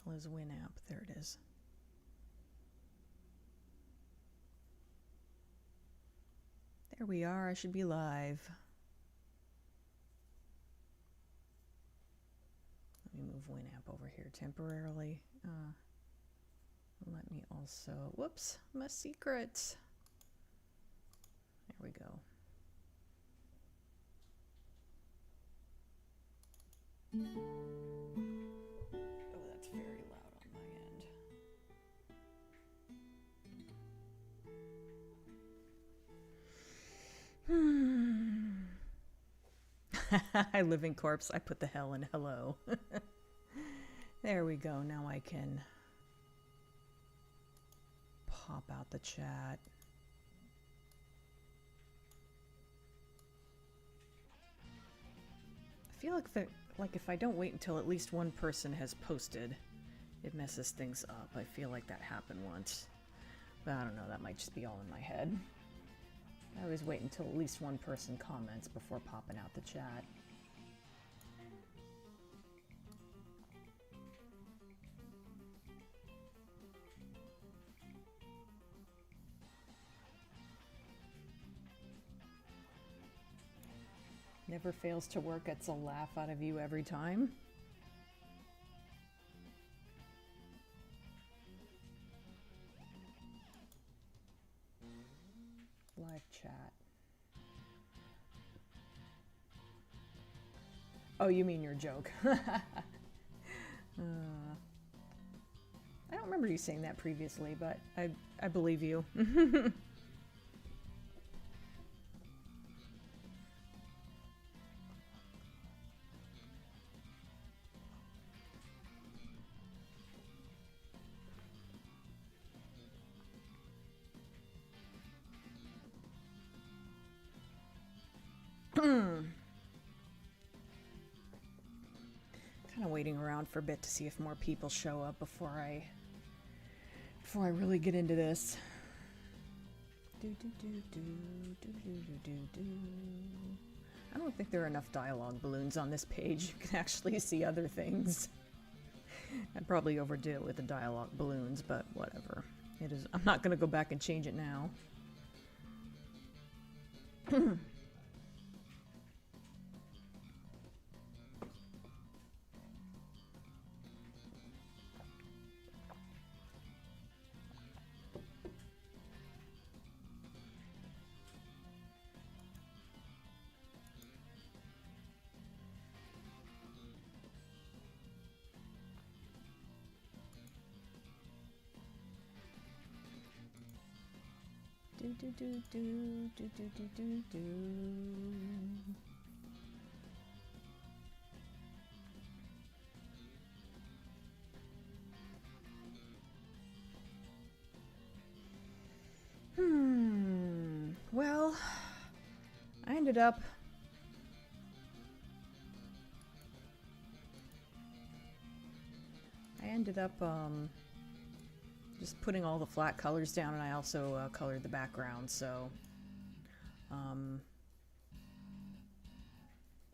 hell is Winamp? There it is. There we are. I should be live. Let me move Winamp over here temporarily. Let me also... Whoops! My secrets! There we go. Oh, that's very loud on my end. I live in corpse. I put the hell in hello. There we go. Now I can pop out the chat. I feel like if I don't wait until at least one person has posted, it messes things up. I feel like that happened once. But I don't know, that might just be all in my head. I always wait until at least one person comments before popping out the chat. Never fails to work, gets a laugh out of you every time. Live chat. Oh, you mean your joke. I don't remember you saying that previously, but I believe you. Kind of waiting around for a bit to see if more people show up before I really get into this. I don't think there are enough dialogue balloons on this page. You can actually see other things. I probably overdid it with the dialogue balloons, but whatever. It is. I'm not going to go back and change it now. Well, I ended up just putting all the flat colors down, and I also colored the background, so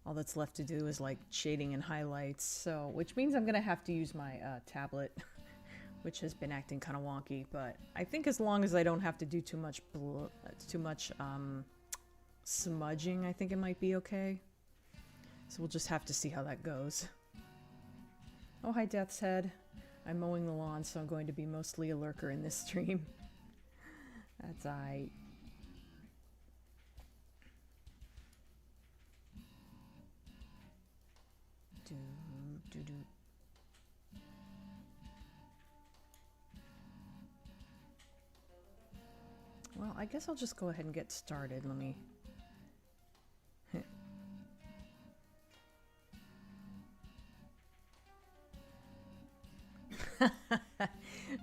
all that's left to do is like shading and highlights, so which means I'm gonna have to use my tablet, which has been acting kind of wonky, but I think as long as I don't have to do too much smudging, I think it might be okay. So we'll just have to see how that goes. Oh, hi Death's Head. I'm mowing the lawn, so I'm going to be mostly a lurker in this stream. That's aight. Well, I guess I'll just go ahead and get started. Let me...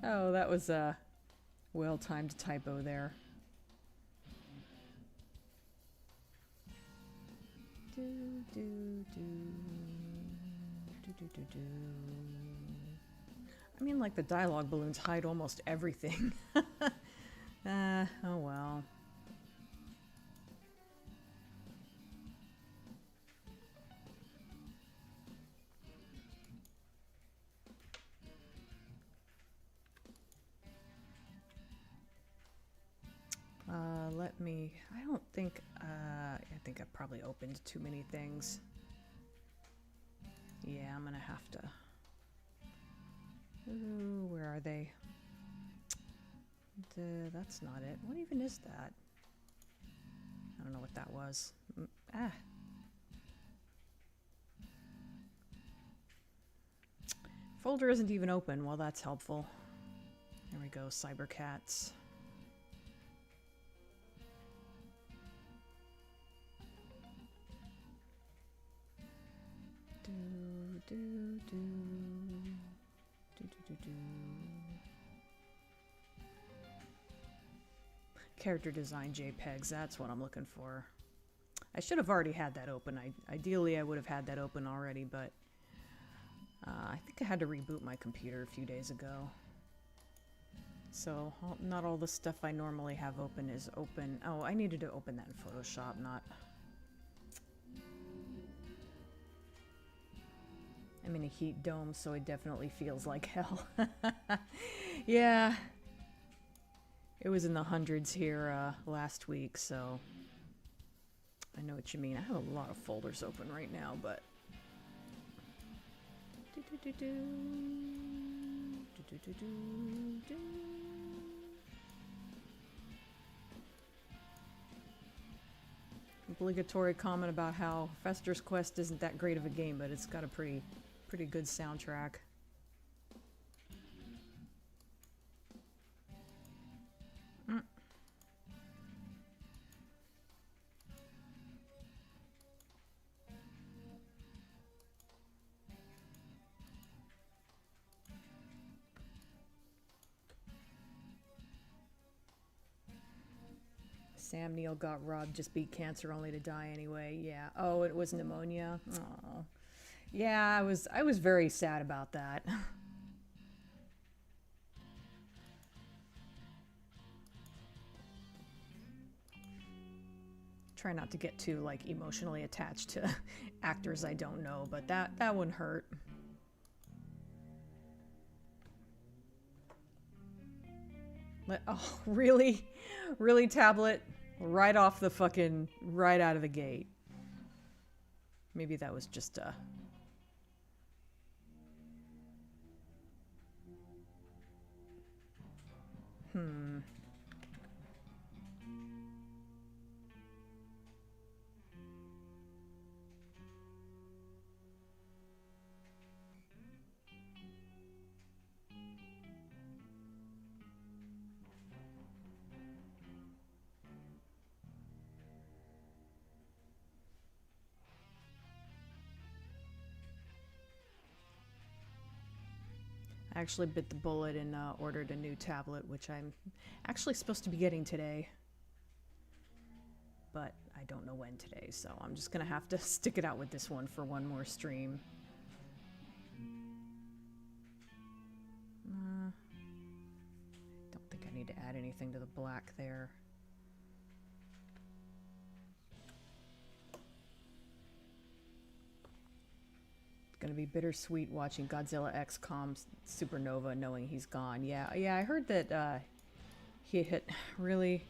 Oh, that was a well-timed typo there. I mean, like, the dialogue balloons hide almost everything. Oh well. I've probably opened too many things. Yeah, I'm gonna have to... Ooh, where are they? That's not it. What even is that? I don't know what that was. Folder isn't even open. Well, that's helpful. There we go, Cybercats. Character design JPEGs, that's what I'm looking for. I should have already had that open. Ideally, I would have had that open already, but I think I had to reboot my computer a few days ago. So, not all the stuff I normally have open is open. Oh, I needed to open that in Photoshop, not... I'm in a heat dome, so it definitely feels like hell. Yeah. It was in the hundreds here last week, so... I know what you mean. I have a lot of folders open right now, but... Obligatory comment about how Fester's Quest isn't that great of a game, but it's got a pretty good soundtrack. Sam Neill got robbed, just beat cancer only to die anyway. Yeah. Oh, it was pneumonia. Oh. Yeah, I was very sad about that. Try not to get too like emotionally attached to actors I don't know, but that one hurt. Oh, really? Really, tablet? Right off the fucking... right out of the gate. Maybe that was just a... I actually bit the bullet and ordered a new tablet, which I'm actually supposed to be getting today. But I don't know when today, so I'm just gonna have to stick it out with this one for one more stream. Don't think I need to add anything to the black there. Gonna be bittersweet watching Godzilla X Com's Supernova knowing he's gone. Yeah, I heard that he hit... Really?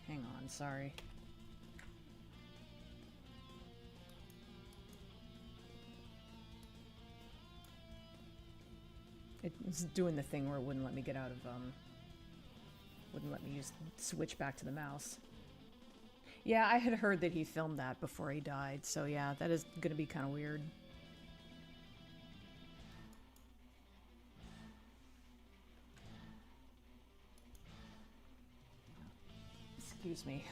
Hang on, sorry. It was doing the thing where it wouldn't let me get out of, wouldn't let me switch back to the mouse. Yeah, I had heard that he filmed that before he died, so yeah, that is gonna be kind of weird. Excuse me.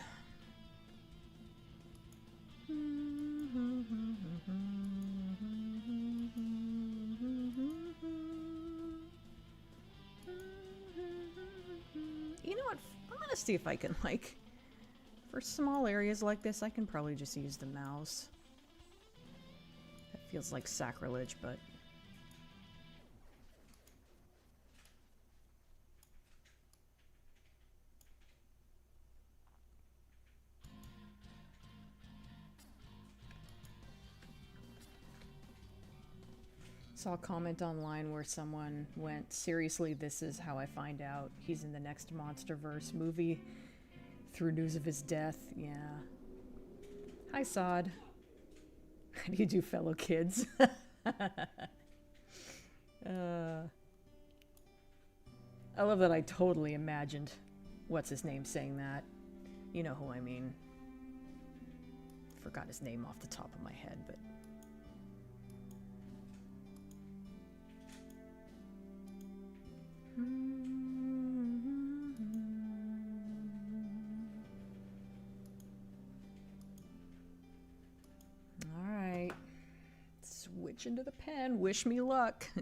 You know what? I'm gonna see if I can, like, for small areas like this, I can probably just use the mouse. That feels like sacrilege, but... Saw a comment online where someone went, seriously, this is how I find out he's in the next MonsterVerse movie, through news of his death. Yeah. Hi, Sod. How do you do, fellow kids? I love that I totally imagined what's his name saying that. You know who I mean. Forgot his name off the top of my head, but... Alright. Switch into the pen. Wish me luck. I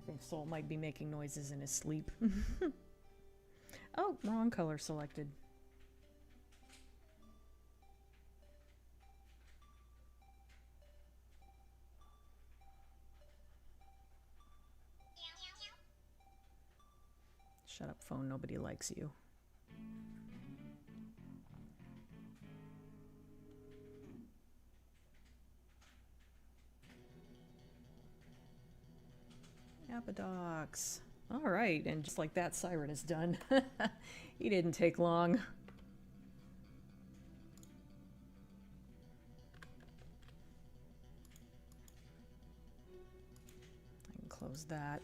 think Soul might be making noises in his sleep. Oh, wrong color selected. Shut up, phone. Nobody likes you. Apodox. Alright, and just like that, Siren is done. He didn't take long. I can close that.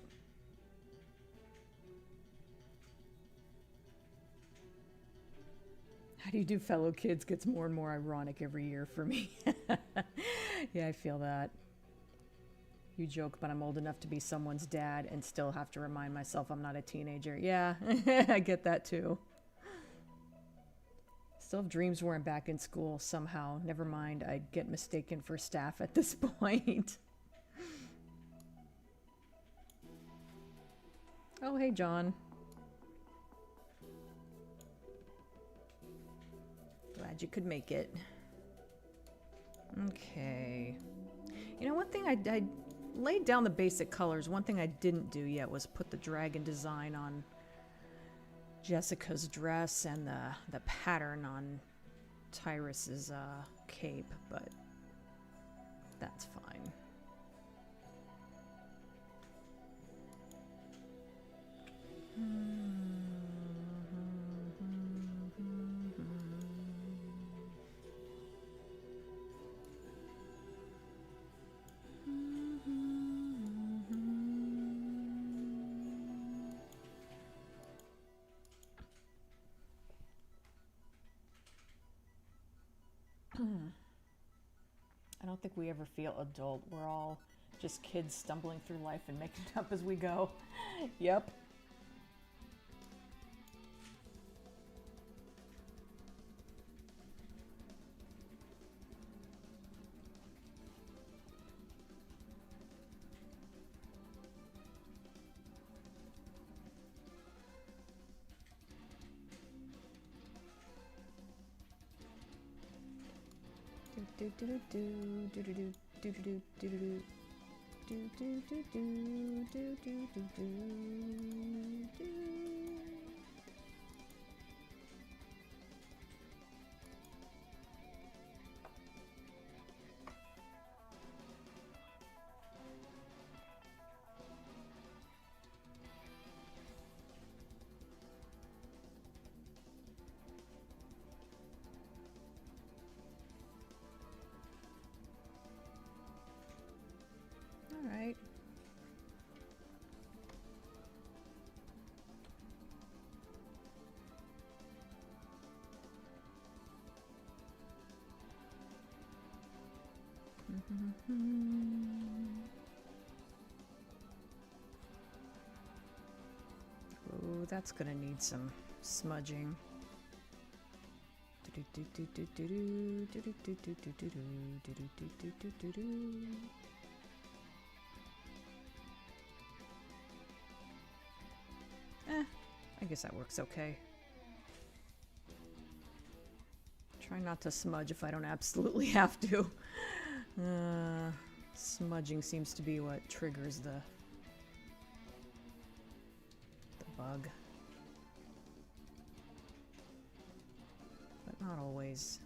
How do you do, fellow kids? Gets more and more ironic every year for me. Yeah, I feel that. You joke, but I'm old enough to be someone's dad and still have to remind myself I'm not a teenager. Yeah, I get that too. Still have dreams where I'm back in school somehow. Never mind, I'd get mistaken for staff at this point. Oh, hey, John. Glad you could make it. Okay. You know, one thing I laid down the basic colors. One thing I didn't do yet was put the dragon design on Jessica's dress and the pattern on Tyrus's cape, but that's fine. I don't think we ever feel adult. We're all just kids stumbling through life and making it up as we go. Yep. Do do do do do do do do do do do do do do do do do do do do. All right. Oh, that's gonna need some smudging. I guess that works okay. Try not to smudge if I don't absolutely have to. Smudging seems to be what triggers the bug. But not always.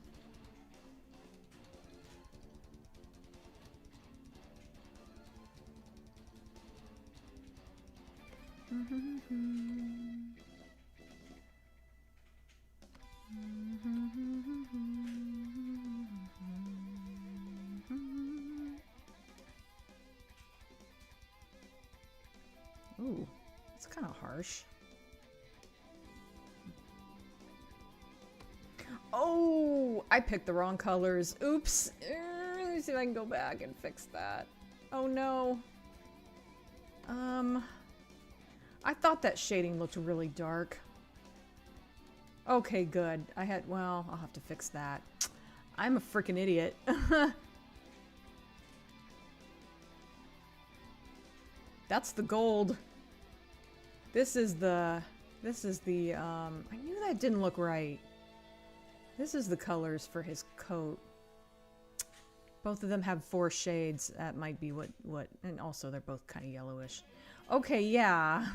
Ooh, it's kind of harsh. Oh, I picked the wrong colors. Oops. Let me see if I can go back and fix that. Oh no. I thought that shading looked really dark. Okay, good. Well, I'll have to fix that. I'm a freaking idiot. That's the gold. This is the, I knew that didn't look right. This is the colors for his coat. Both of them have 4 shades. That might be what, and also they're both kind of yellowish. Okay, yeah.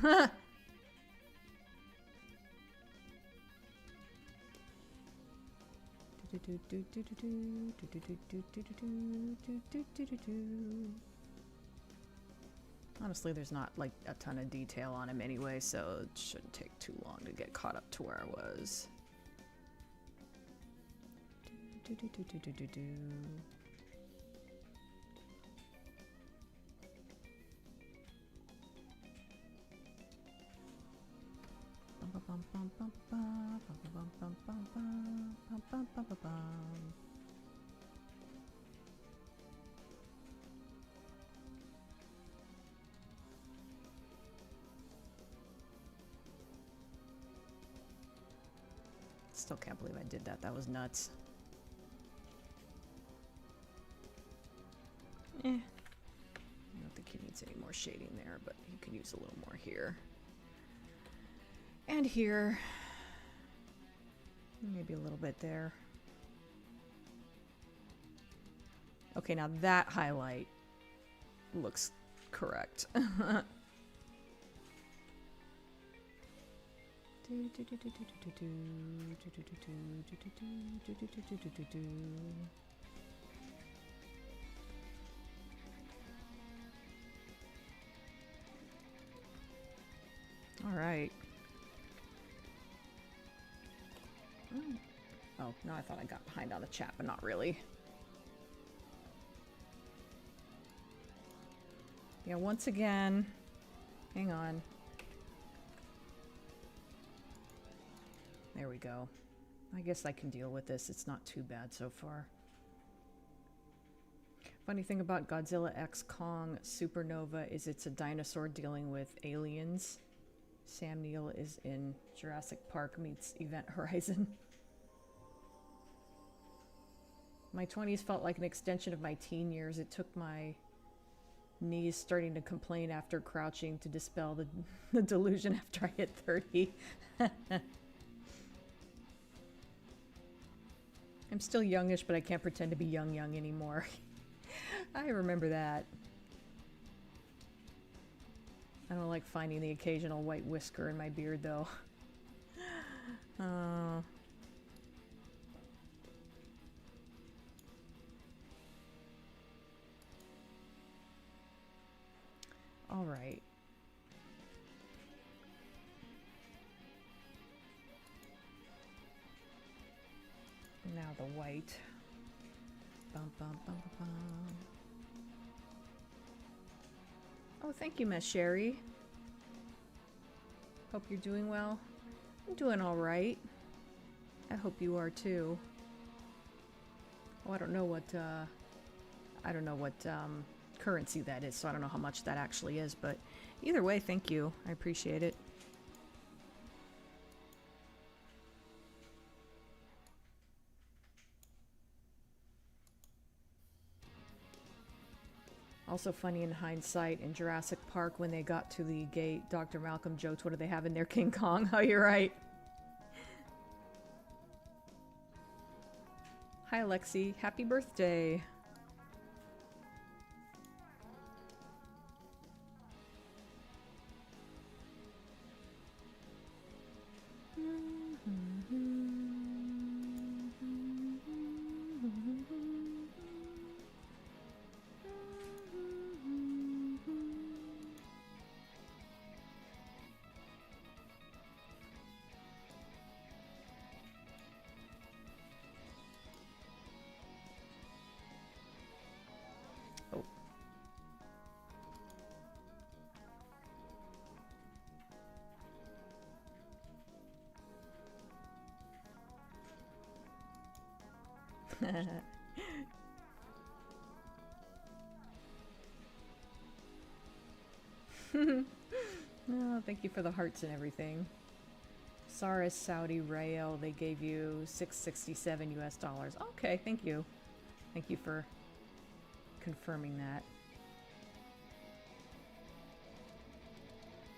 Honestly, there's not like a ton of detail on him anyway, so it shouldn't take too long to get caught up to where I was. Still can't believe I did that. That was nuts. I don't think he needs any more shading there, but he could use a little more here. And here. Maybe a little bit there. Okay, now that highlight looks correct. All right. Oh, no, I thought I got behind on the chat, but not really. Yeah, once again, hang on. There we go. I guess I can deal with this. It's not too bad so far. Funny thing about Godzilla X Kong Supernova is it's a dinosaur dealing with aliens. Sam Neill is in Jurassic Park meets Event Horizon. My 20s felt like an extension of my teen years. It took my knees starting to complain after crouching to dispel the delusion after I hit 30. I'm still youngish, but I can't pretend to be young anymore. I remember that. I don't like finding the occasional white whisker in my beard, though. All right. Now the white. Bum, bum, bum, bum. Oh, thank you, Miss Sherry. Hope you're doing well. I'm doing all right. I hope you are too. Oh, I don't know what currency that is, so I don't know how much that actually is, but either way, thank you. I appreciate it. Also funny in hindsight, in Jurassic Park, when they got to the gate, Dr. Malcolm joked, what do they have in their King Kong? Oh, you're right. Hi, Lexi. Happy birthday. Oh, thank you for the hearts and everything. Saris Saudi Rail, they gave you $667 US. Okay, thank you. Thank you for confirming that.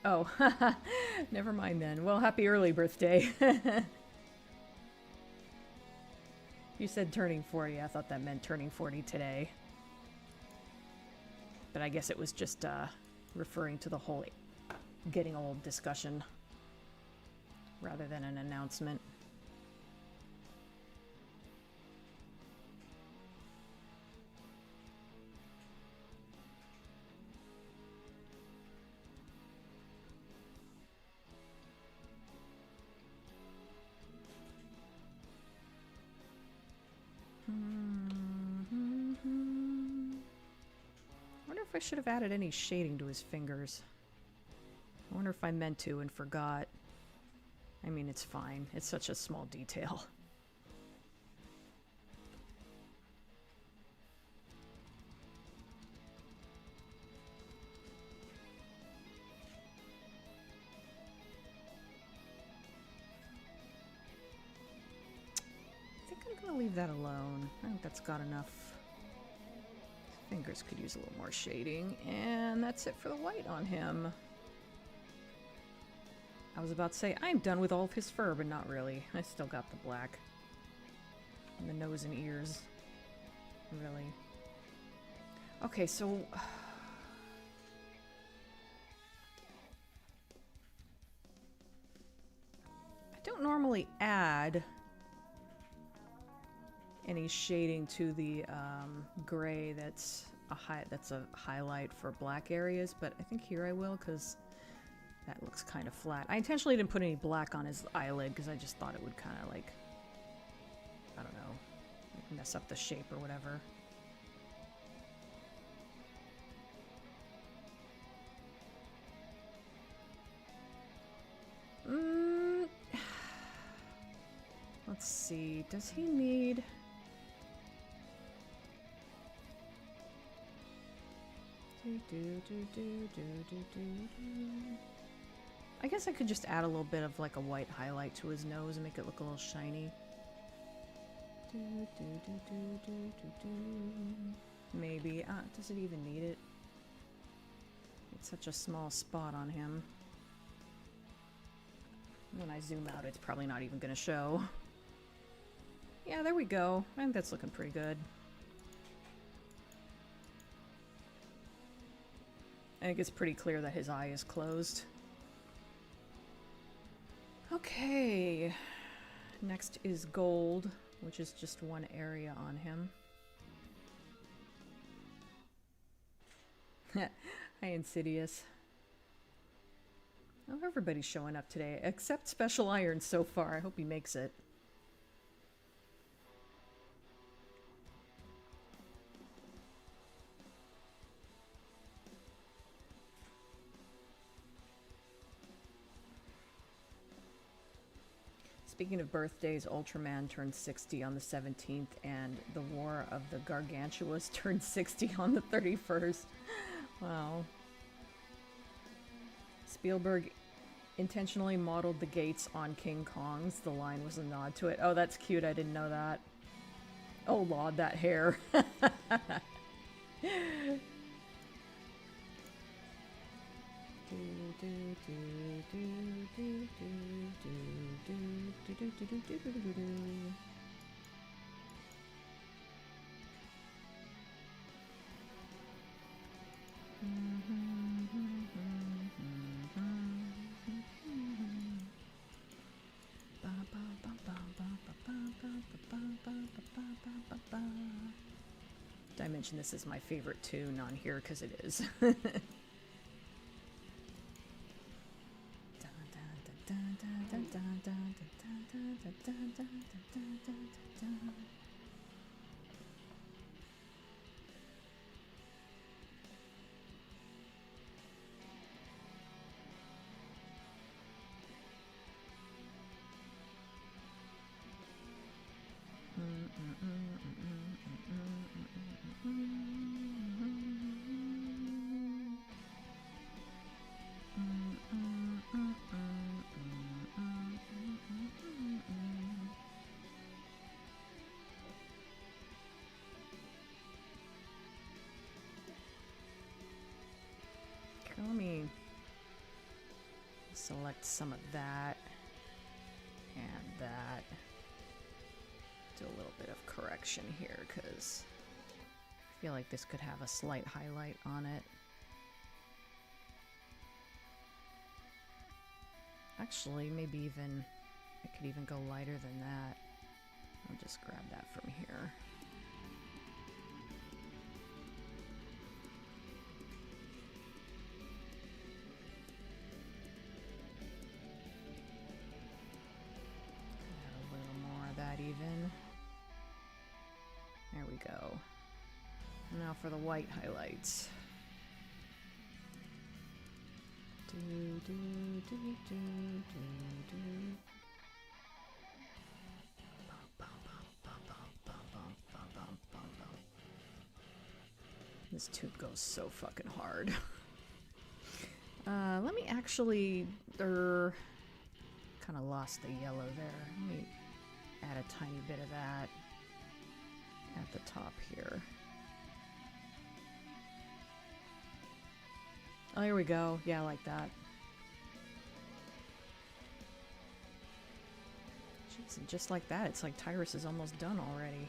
Oh, never mind then. Well, happy early birthday. You said turning 40. I thought that meant turning 40 today. But I guess it was just referring to the whole getting old discussion rather than an announcement. I wonder if I should have added any shading to his fingers. I wonder if I meant to and forgot. I mean, it's fine. It's such a small detail. I think I'm gonna leave that alone. I think that's got enough. Fingers could use a little more shading, and that's it for the white on him. I was about to say, I'm done with all of his fur, but not really. I still got the black. And the nose and ears. Really. Okay, so... I don't normally add any shading to the gray that's a highlight for black areas, but I think here I will, because that looks kind of flat. I intentionally didn't put any black on his eyelid because I just thought it would kind of like, I don't know, mess up the shape or whatever. Let's see, does he need... I guess I could just add a little bit of like a white highlight to his nose and make it look a little shiny. Maybe. Does it even need it? It's such a small spot on him. When I zoom out, it's probably not even going to show. Yeah, there we go. I think that's looking pretty good. I think it's pretty clear that his eye is closed. Okay. Next is gold, which is just one area on him. Hi, Insidious. Oh, everybody's showing up today, except Special Iron so far. I hope he makes it. Speaking of birthdays, Ultraman turned 60 on the 17th, and the War of the Gargantuas turned 60 on the 31st. Wow. Spielberg intentionally modeled the gates on King Kong's. The line was a nod to it. Oh, that's cute. I didn't know that. Oh, Lord, that hair. Did I mention this is my favorite tune on here? Because it is. select some of that and that. Do a little bit of correction here because I feel like this could have a slight highlight on it. Actually, maybe even, I could even go lighter than that. I'll just grab that from here. Add a little more of that even. There we go. Now for the white highlights. This tube goes so fucking hard. Let me actually, kind of lost the yellow there. Let me add a tiny bit of that at the top here. Oh, here we go. Yeah, I like that. Jeez, and just like that, it's like Tyrus is almost done already.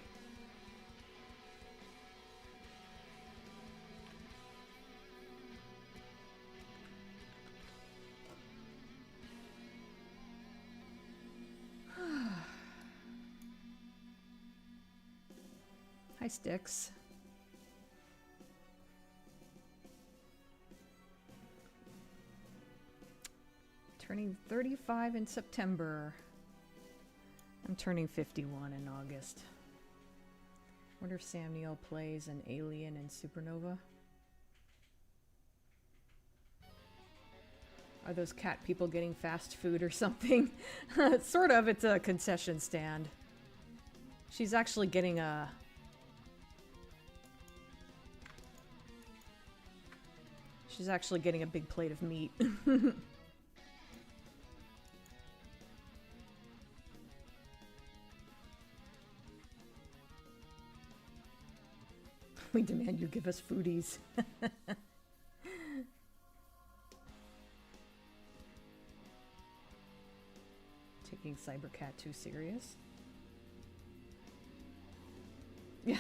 Hi, Sticks. Turning 35 in September. I'm turning 51 in August. Wonder if Sam Neill plays an alien in Supernova. Are those cat people getting fast food or something? Sort of, it's a concession stand. She's actually getting a... She's actually getting a big plate of meat. We demand you give us foodies. Taking Cybercat too serious? Yeah.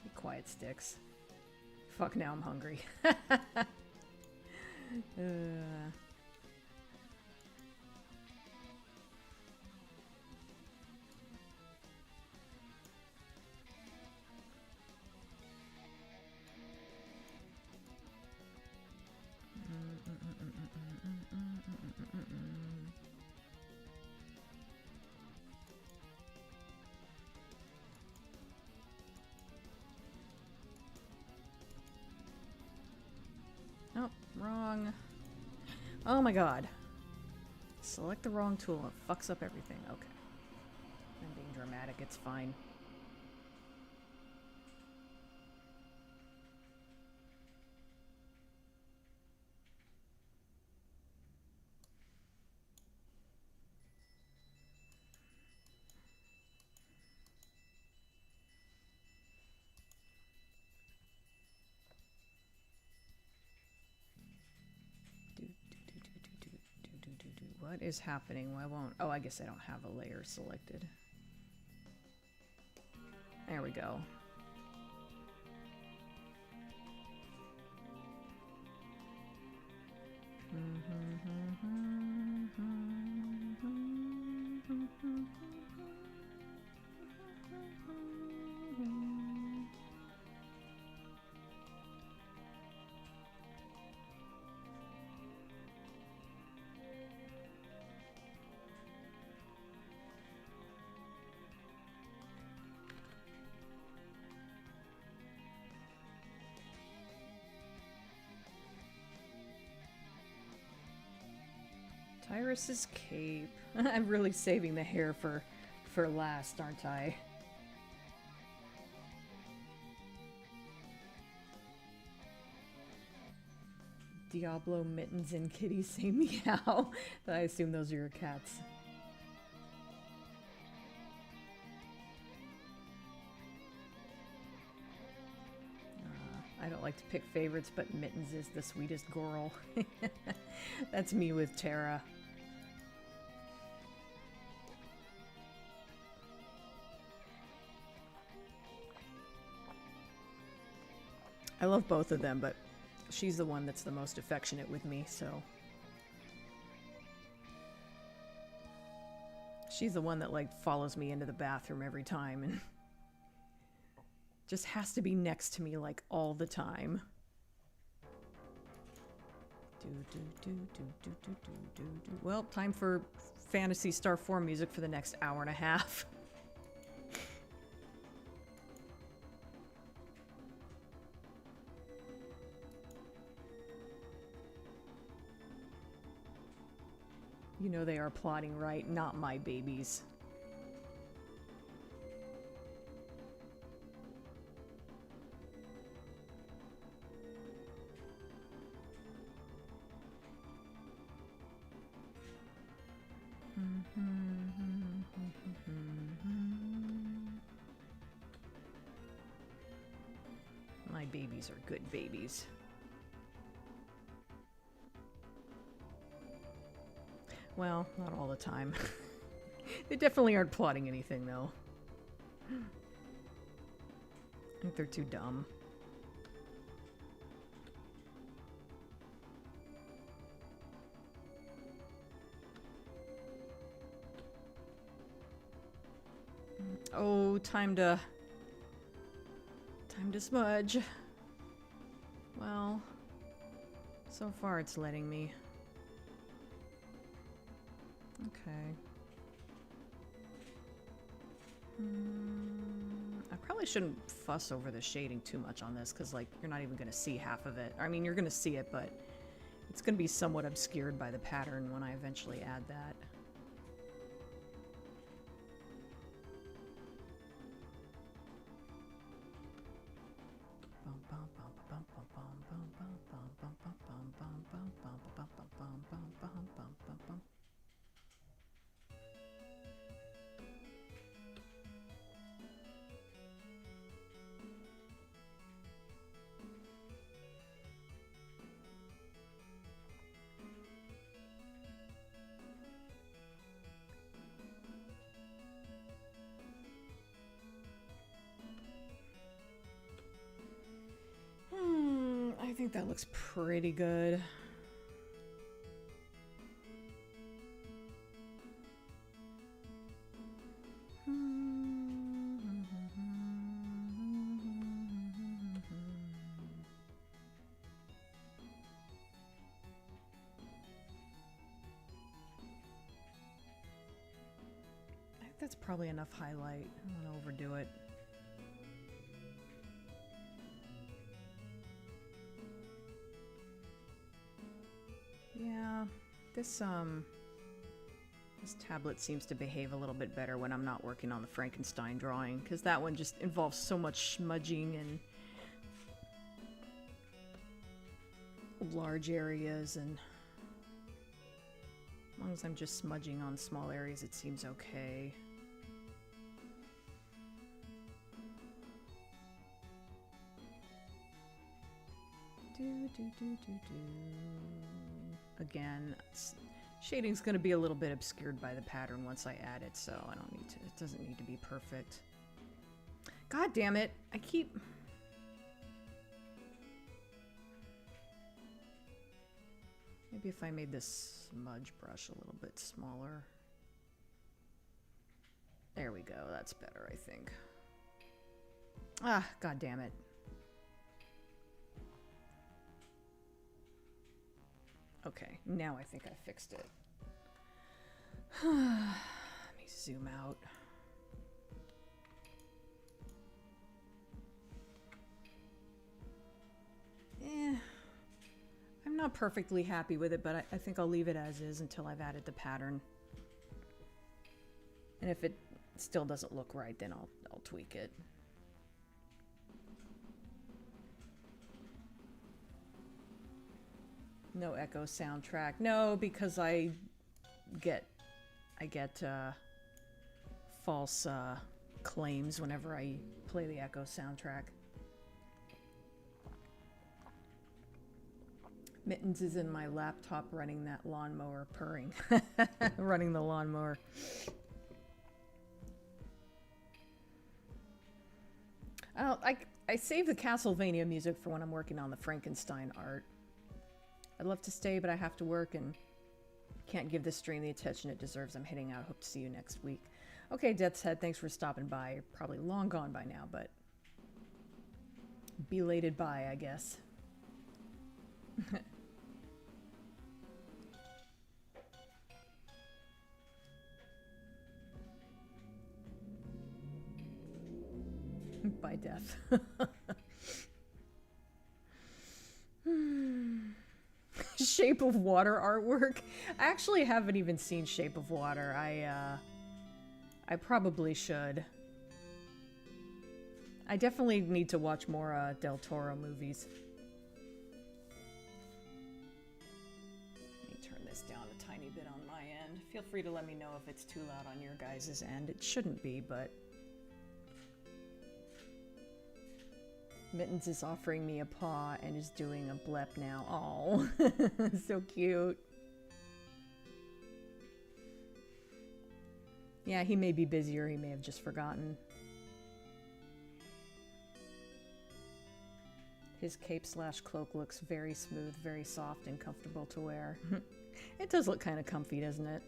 Be quiet, Sticks. Fuck, now I'm hungry. Oh, wrong. Oh my god. Select the wrong tool. It fucks up everything. Okay. I'm being dramatic. It's fine. What is happening? Why won't... Oh, I guess I don't have a layer selected. There we go. Tyrus's cape. I'm really saving the hair for last, aren't I? Diablo, Mittens, and Kitty say meow. I assume those are your cats. I don't like to pick favorites, but Mittens is the sweetest girl. That's me with Tara. I love both of them, but she's the one that's the most affectionate with me, so... She's the one that, like, follows me into the bathroom every time and just has to be next to me, like, all the time. Well, time for Phantasy Star 4 music for the next hour and a half. You know they are plotting right, not my babies. My babies are good babies. Well, not all the time. They definitely aren't plotting anything, though. I think they're too dumb. Oh, time to smudge. Well, so far it's letting me. Okay. I probably shouldn't fuss over the shading too much on this, because, like, you're not even going to see half of it. I mean, you're going to see it, but it's going to be somewhat obscured by the pattern when I eventually add that. I think that looks pretty good. I think that's probably enough highlight. I don't want to overdo it. Yeah, this tablet seems to behave a little bit better when I'm not working on the Frankenstein drawing, because that one just involves so much smudging and large areas, and as long as I'm just smudging on small areas, it seems okay. Again, shading's going to be a little bit obscured by the pattern once I add it, so I don't need to. It doesn't need to be perfect. God damn it! I keep. Maybe if I made this smudge brush a little bit smaller. There we go. That's better, I think. Ah, god damn it. Okay, now I think I fixed it. Let me zoom out. I'm not perfectly happy with it, but I think I'll leave it as is until I've added the pattern. And if it still doesn't look right, then I'll tweak it. No echo soundtrack. No, because I get false claims whenever I play the echo soundtrack. Mittens is in my laptop running that lawnmower purring. Running the lawnmower. I save the Castlevania music for when I'm working on the Frankenstein art. I'd love to stay, but I have to work and can't give this stream the attention it deserves. I'm heading out. Hope to see you next week. Okay, Death's Head, thanks for stopping by. You're probably long gone by now, but belated bye, I guess. By death. Shape of Water artwork. I actually haven't even seen Shape of Water. I probably should. I definitely need to watch more Del Toro movies. Let me turn this down a tiny bit on my end. Feel free to let me know if it's too loud on your guys' end. It shouldn't be, but... Mittens is offering me a paw and is doing a blep now. Oh, so cute. Yeah, he may be busy or he may have just forgotten. His cape/cloak looks very smooth, very soft and comfortable to wear. It does look kind of comfy, doesn't it?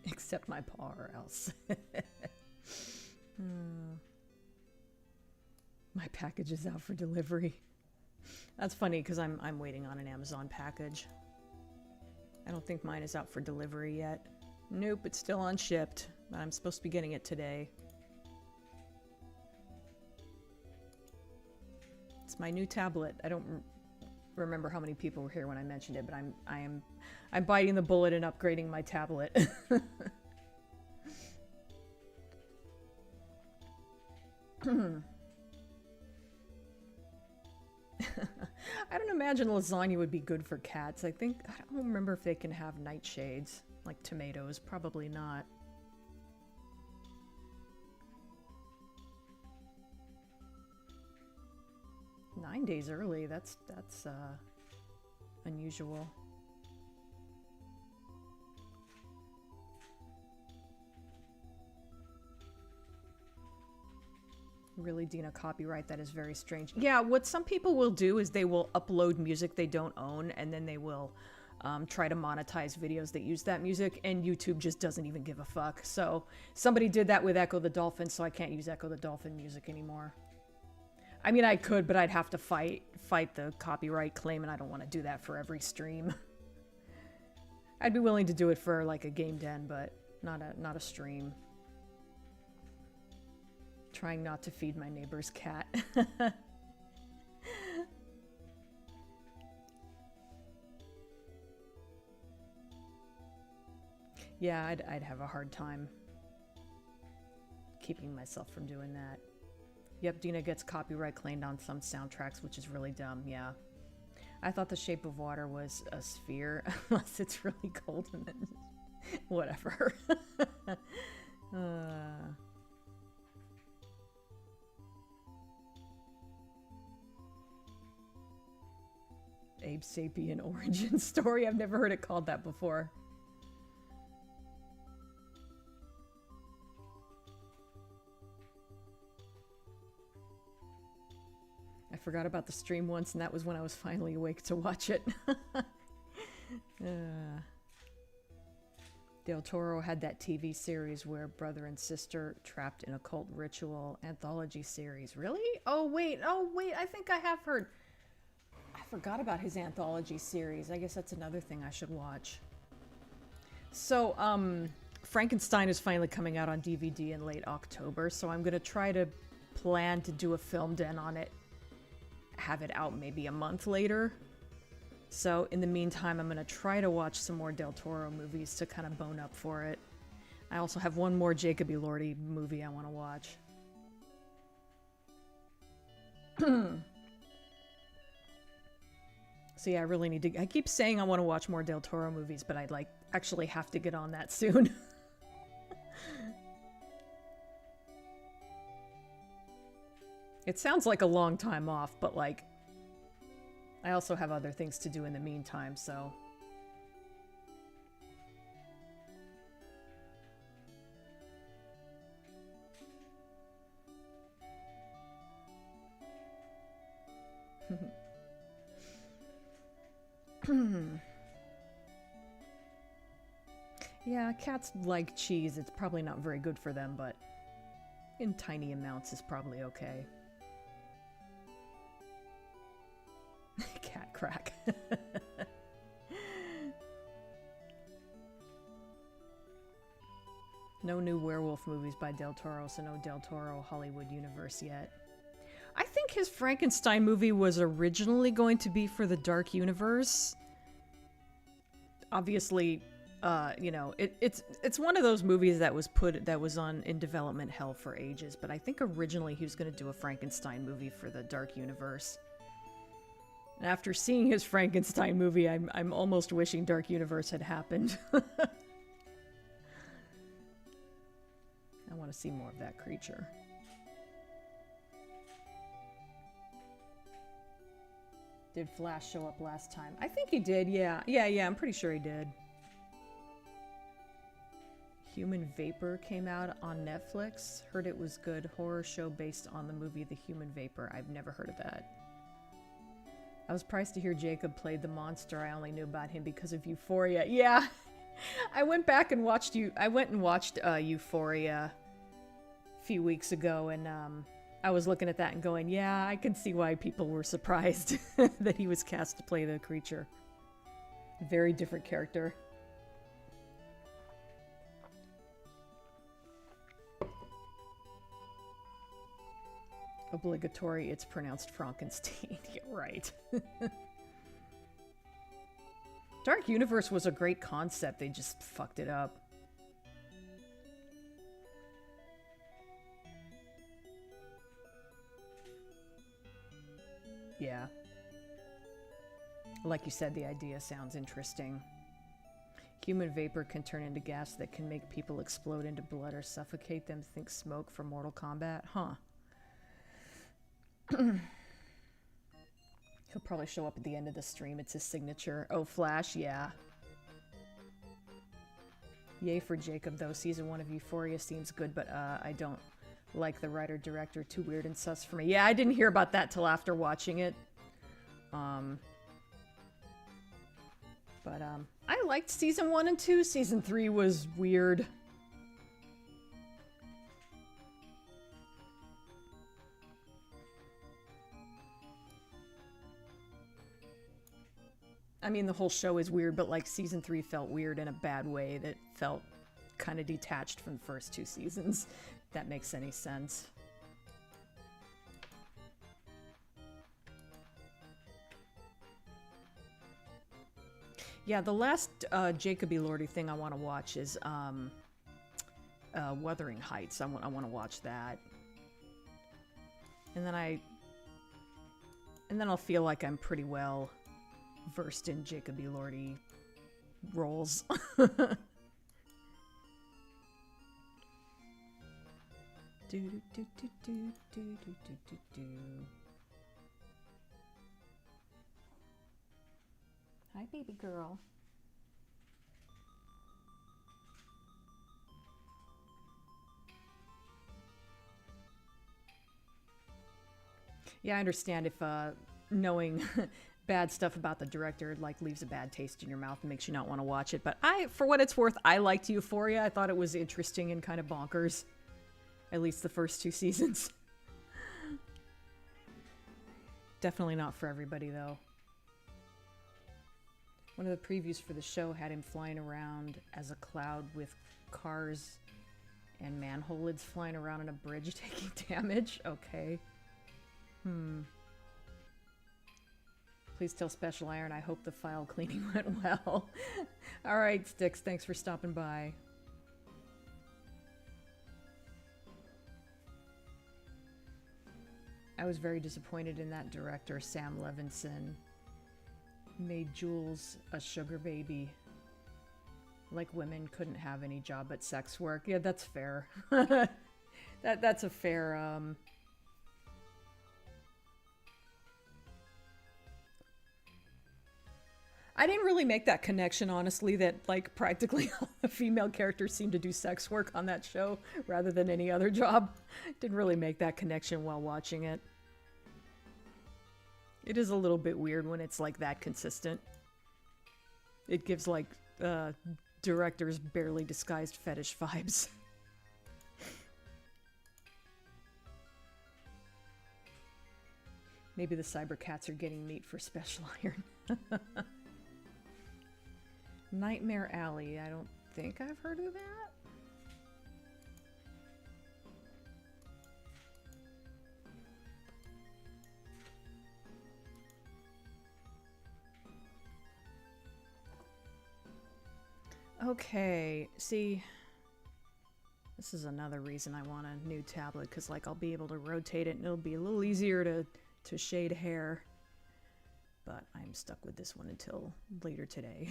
Except my paw or else. My package is out for delivery. That's funny because I'm waiting on an Amazon package. I don't think mine is out for delivery yet. Nope, it's still unshipped, but I'm supposed to be getting it today. It's my new tablet. I don't remember how many people were here when I mentioned it, but I'm biting the bullet and upgrading my tablet. I don't imagine lasagna would be good for cats. I don't remember if they can have nightshades, like tomatoes. Probably not. Nine days early. That's unusual. Really, Dina, copyright, that is very strange. Yeah, what some people will do is they will upload music they don't own, and then they will try to monetize videos that use that music, and YouTube just doesn't even give a fuck. So somebody did that with Echo the Dolphin, so I can't use Echo the Dolphin music anymore. I mean, I could, but I'd have to fight the copyright claim, and I don't want to do that for every stream. I'd be willing to do it for like a game den, but not a stream. Trying not to feed my neighbor's cat. Yeah, I'd have a hard time keeping myself from doing that. Yep, Dina gets copyright claimed on some soundtracks, which is really dumb, yeah. I thought The Shape of Water was a sphere, unless it's really cold and then... Whatever. Abe Sapien origin story. I've never heard it called that before. I forgot about the stream once, and that was when I was finally awake to watch it. Del Toro had that TV series where brother and sister trapped in a cult ritual anthology series. Really? Oh wait, I think I have heard. I forgot about his anthology series. I guess that's another thing I should watch. So, Frankenstein is finally coming out on DVD in late October, so I'm gonna try to plan to do a film den on it. Have it out maybe a month later. So in the meantime, I'm gonna try to watch some more Del Toro movies to kind of bone up for it. I also have one more Jacob Elordi movie I want to watch. So yeah, I really need to... I keep saying I want to watch more Del Toro movies, but I'd like actually have to get on that soon. It sounds like a long time off, but like, I also have other things to do in the meantime, so. Yeah, cats like cheese. It's probably not very good for them, but in tiny amounts is probably okay. Cat crack. No new werewolf movies by Del Toro, so no Del Toro Hollywood universe yet. I think his Frankenstein movie was originally going to be for the Dark Universe. Obviously, you know, it's one of those movies that was on in development hell for ages. But I think originally he was going to do a Frankenstein movie for the Dark Universe. And after seeing his Frankenstein movie, I'm almost wishing Dark Universe had happened. I want to see more of that creature. Did Flash show up last time? I think he did, yeah. Yeah, I'm pretty sure he did. Human Vapor came out on Netflix. Heard it was good. Horror show based on the movie The Human Vapor. I've never heard of that. I was surprised to hear Jacob played the monster. I only knew about him because of Euphoria. Yeah, I went back and watched Euphoria a few weeks ago, and I was looking at that and going, yeah, I can see why people were surprised that he was cast to play the creature. Very different character. Obligatory, it's pronounced Frankenstein. Yeah, right. Dark Universe was a great concept. They just fucked it up. Yeah. Like you said, the idea sounds interesting. Human vapor can turn into gas that can make people explode into blood or suffocate them. Think smoke from Mortal Kombat? Huh. He'll probably show up at the end of the stream. It's his signature. Oh, Flash, yeah. Yay for Jacob, though. Season 1 of Euphoria seems good, but I don't like the writer-director. Too weird and sus for me. Yeah, I didn't hear about that till after watching it. But I liked Season 1 and 2. Season 3 was weird. I mean, the whole show is weird, but like Season 3 felt weird in a bad way that felt kind of detached from the first 2 seasons. If that makes any sense. Yeah, the last Jacob Elordi thing I want to watch is Wuthering Heights. I want to watch that. And then I'll feel like I'm pretty well versed in Jacob Elordi roles. Hi, baby girl. Yeah, I understand if knowing bad stuff about the director like leaves a bad taste in your mouth and makes you not want to watch it. But for what it's worth, I liked Euphoria. I thought it was interesting and kind of bonkers. At least the first 2 seasons. Definitely not for everybody, though. One of the previews for the show had him flying around as a cloud with cars and manhole lids flying around on a bridge taking damage. Okay. Please tell Special Iron I hope the file cleaning went well. Alright, Sticks, thanks for stopping by. I was very disappointed in that director, Sam Levinson. Made Jules a sugar baby. Like women couldn't have any job but sex work. Yeah, that's fair. That's a fair I didn't really make that connection, honestly, that like practically all the female characters seem to do sex work on that show rather than any other job. Didn't really make that connection while watching it. It is a little bit weird when it's like that consistent. It gives like directors barely disguised fetish vibes. Maybe the Cybercats are getting meat for special iron. Nightmare Alley. I don't think I've heard of that. Okay, see, this is another reason I want a new tablet, because like I'll be able to rotate it and it'll be a little easier to shade hair. But I'm stuck with this one until later today.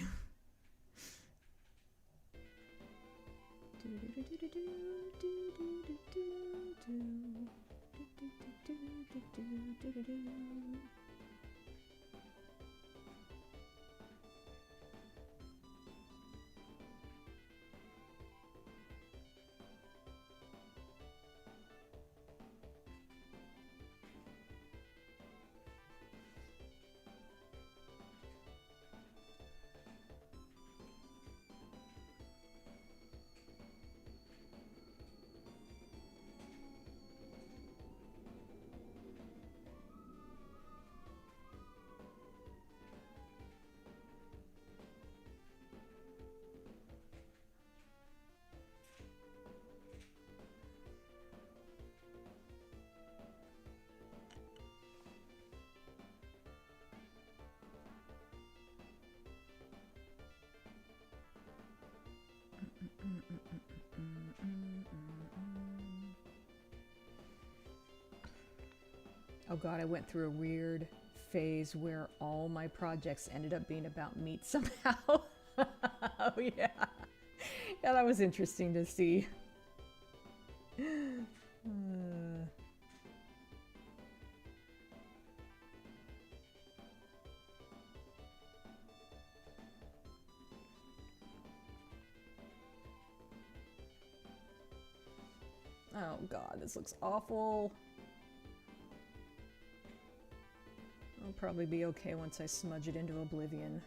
Oh god, I went through a weird phase where all my projects ended up being about meat somehow. Oh yeah. Yeah, that was interesting to see. Oh god, this looks awful. I'll probably be okay once I smudge it into oblivion.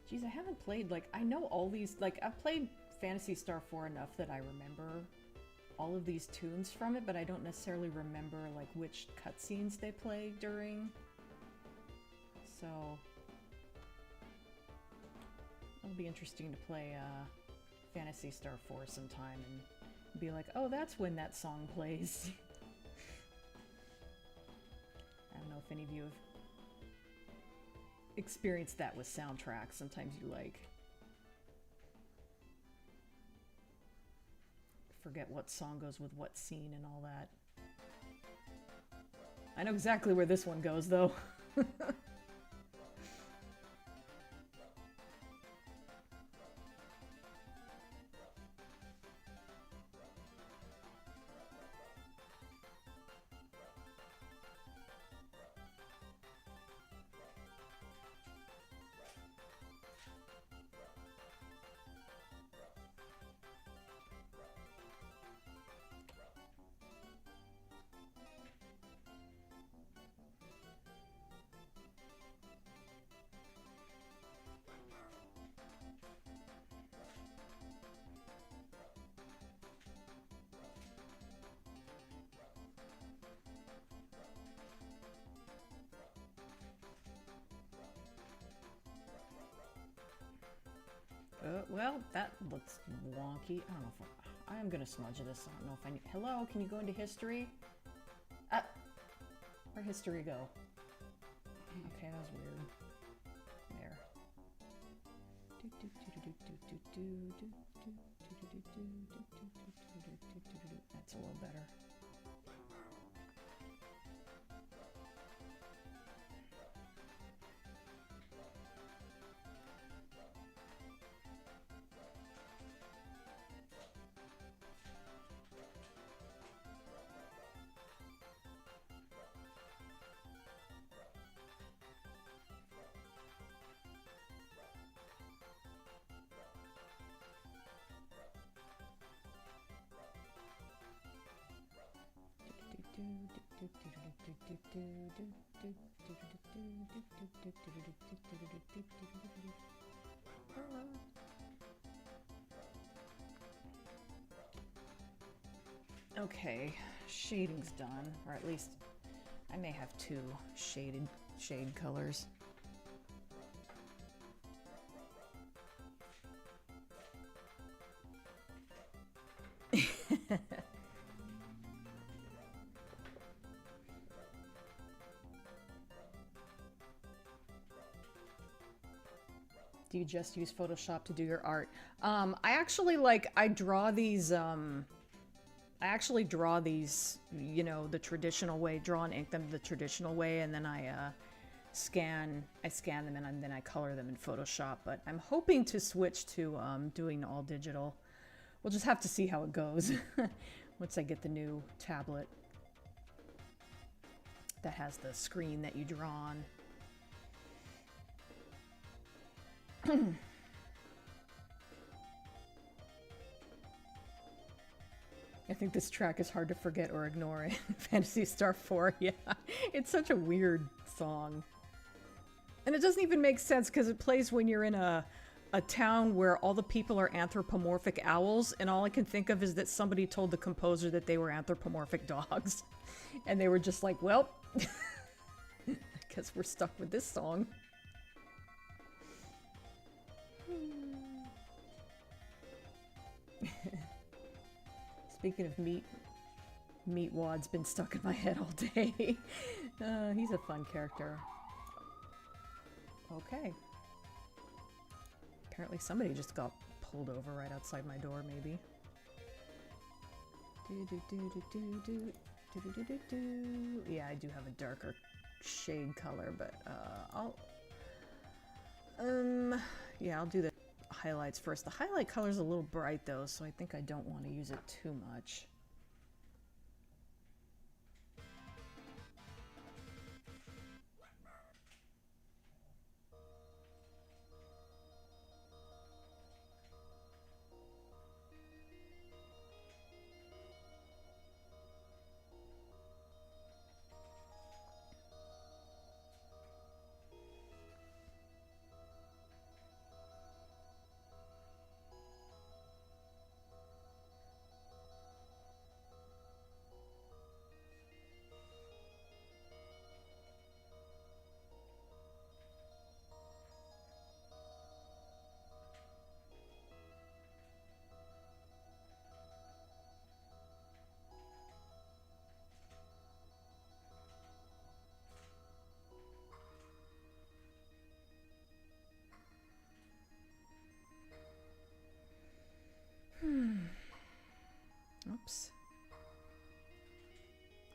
Jeez, I haven't played, like, I know all these, like, I've played Phantasy Star 4 enough that I remember all of these tunes from it, but I don't necessarily remember, like, which cutscenes they play during. So, it'll be interesting to play Phantasy Star 4 sometime and be like, oh, that's when that song plays. I don't know if any of you have experienced that with soundtracks. Sometimes you, like, forget what song goes with what scene and all that. I know exactly where this one goes, though. Well, that looks wonky. I don't know if I am gonna smudge this. I don't know if I need. Hello, can you go into history? Where'd history go? Okay, that was weird. There. That's a little better. Okay, shading's done, or at least I may have two shade colors. Do you just use Photoshop to do your art? I actually I draw these you know, the traditional way, draw and ink them the traditional way, and then I scan them and then I color them in Photoshop, but I'm hoping to switch to doing all digital. We'll just have to see how it goes once I get the new tablet that has the screen that you draw on. I think this track is hard to forget or ignore. Phantasy Star 4, yeah. It's such a weird song. And it doesn't even make sense because it plays when you're in a town where all the people are anthropomorphic owls, and all I can think of is that somebody told the composer that they were anthropomorphic dogs. And they were just like, well, I guess we're stuck with this song. Speaking of Meatwad's been stuck in my head all day. He's a fun character. Okay. Apparently somebody just got pulled over right outside my door, maybe. Yeah, I do have a darker shade color, but yeah, I'll do the highlights first. The highlight color's a little bright though, so I think I don't want to use it too much. Oops.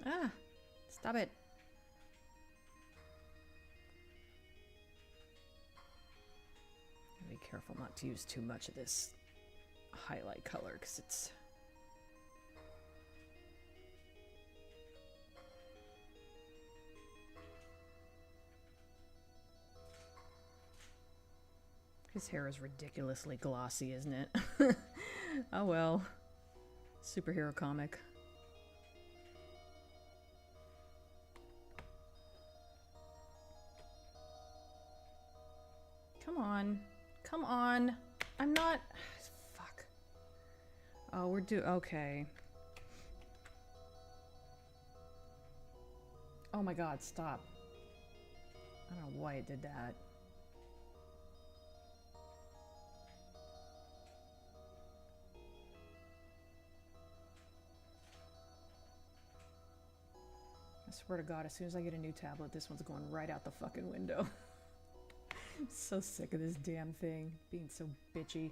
Ah, stop it. Be careful not to use too much of this highlight color because it's his hair is ridiculously glossy, isn't it? Oh well. Superhero comic. Come on. Come on. I'm not... Fuck. Oh, we're okay. Oh my god, stop. I don't know why it did that. I swear to God, as soon as I get a new tablet, this one's going right out the fucking window. I'm so sick of this damn thing being so bitchy.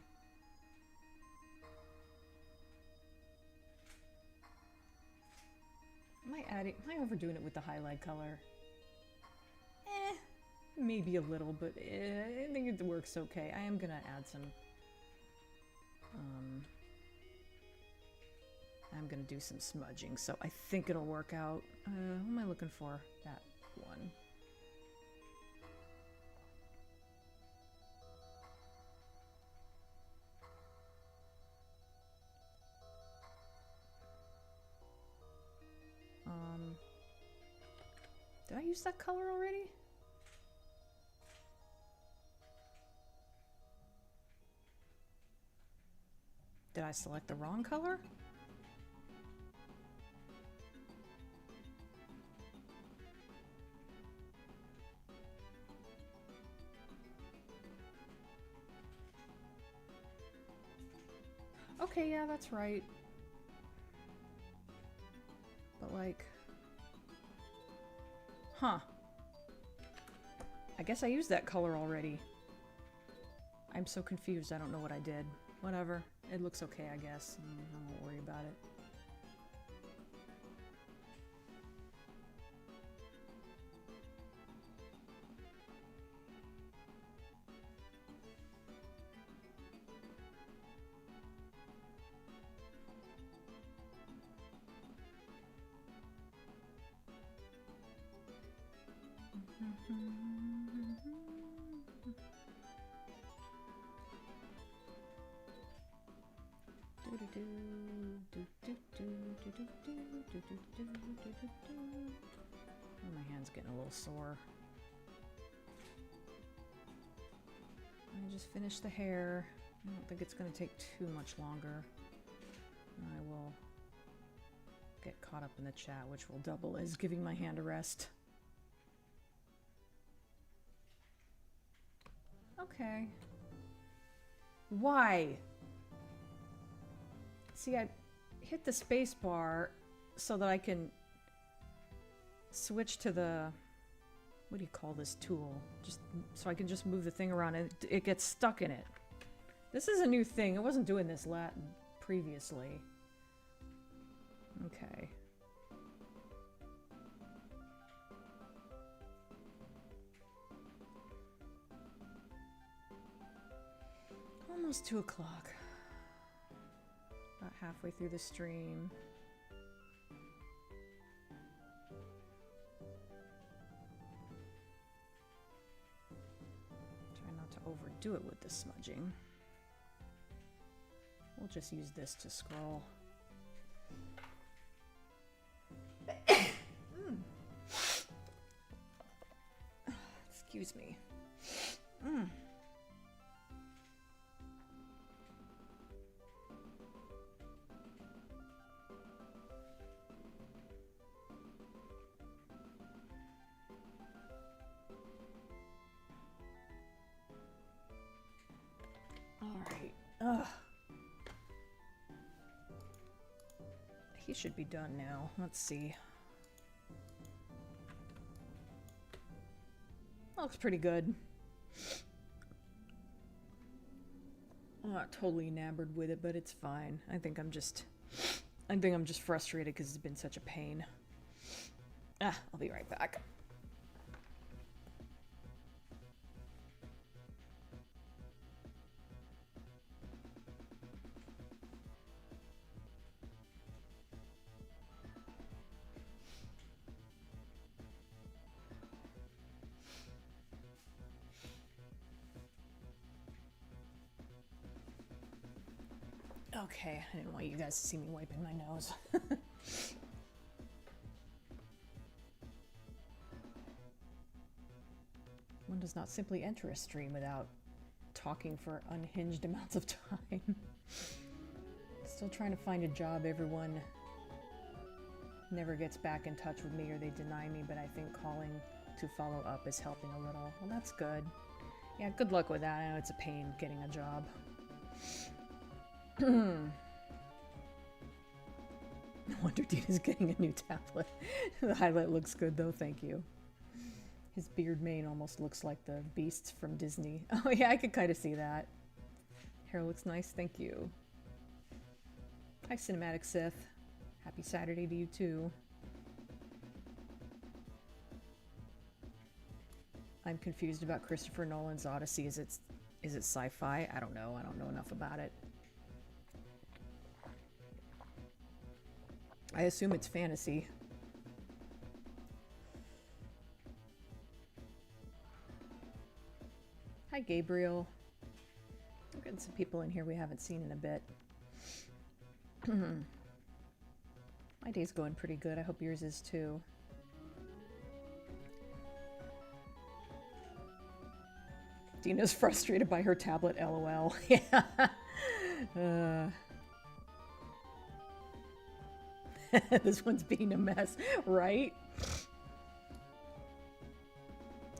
Am I overdoing it with the highlight color? Maybe a little, but I think it works okay. I am gonna add some, I'm gonna do some smudging, so I think it'll work out. Who am I looking for? That one. use that color already? Did I select the wrong color? Okay, yeah, that's right. But like... Huh. I guess I used that color already. I'm so confused, I don't know what I did. Whatever. It looks okay, I guess. I won't worry about it. Oh, my hand's getting a little sore. I just finished the hair. I don't think it's going to take too much longer. I will get caught up in the chat, which will double as giving my hand a rest. Okay. Why? See, I hit the space bar so that I can switch to the, what do you call this tool? Just so I can just move the thing around and it gets stuck in it. This is a new thing. It wasn't doing this previously. Okay. Almost 2 o'clock. About halfway through the stream. Try not to overdo it with the smudging. We'll just use this to scroll. Excuse me. Alright. Ugh. He should be done now. Let's see. Looks pretty good. I'm not totally enamored with it, but it's fine. I think I'm just frustrated because it's been such a pain. I'll be right back. Okay, I didn't want you guys to see me wiping my nose. One does not simply enter a stream without talking for unhinged amounts of time. Still trying to find a job. Everyone never gets back in touch with me or they deny me, but I think calling to follow up is helping a little. Well, that's good. Yeah, good luck with that. I know it's a pain getting a job. No wonder Dean is getting a new tablet. The highlight looks good though, thank you. His beard mane almost looks like the beasts from Disney. Oh yeah, I could kind of see that. Hair looks nice, thank you. Hi Cinematic Sith. Happy Saturday to you too. I'm confused about Christopher Nolan's Odyssey. Is it sci-fi? I don't know. I don't know enough about it. I assume it's fantasy. Hi, Gabriel. We're getting some people in here we haven't seen in a bit. My day's going pretty good. I hope yours is too. Dina's frustrated by her tablet, lol. Yeah. This one's being a mess, right?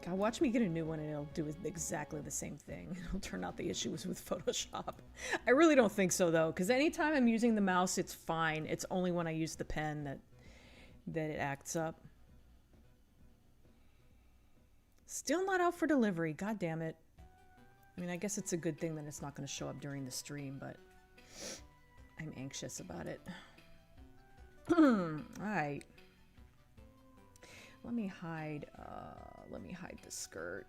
God, watch me get a new one and it'll do exactly the same thing. It'll turn out the issue was with Photoshop. I really don't think so, though, because anytime I'm using the mouse, it's fine. It's only when I use the pen that it acts up. Still not out for delivery. God damn it. I mean, I guess it's a good thing that it's not going to show up during the stream, but I'm anxious about it. Alright. Let me hide the skirt.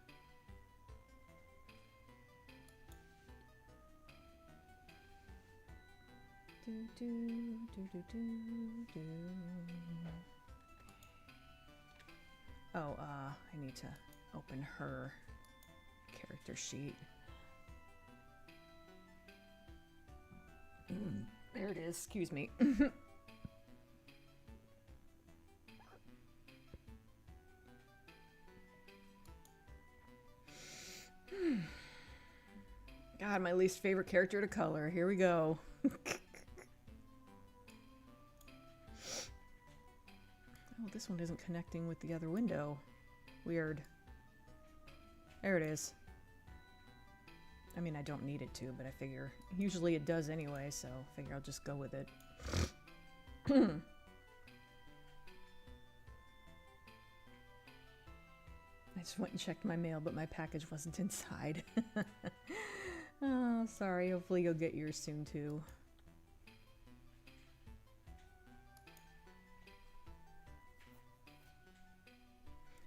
Oh, I need to open her character sheet. There it is. Excuse me. God, my least favorite character to color. Here we go. Oh, this one isn't connecting with the other window. Weird. There it is. I mean, I don't need it to, but I figure usually it does anyway, so I figure I'll just go with it. I just went and checked my mail, but my package wasn't inside. Oh, sorry. Hopefully you'll get yours soon, too.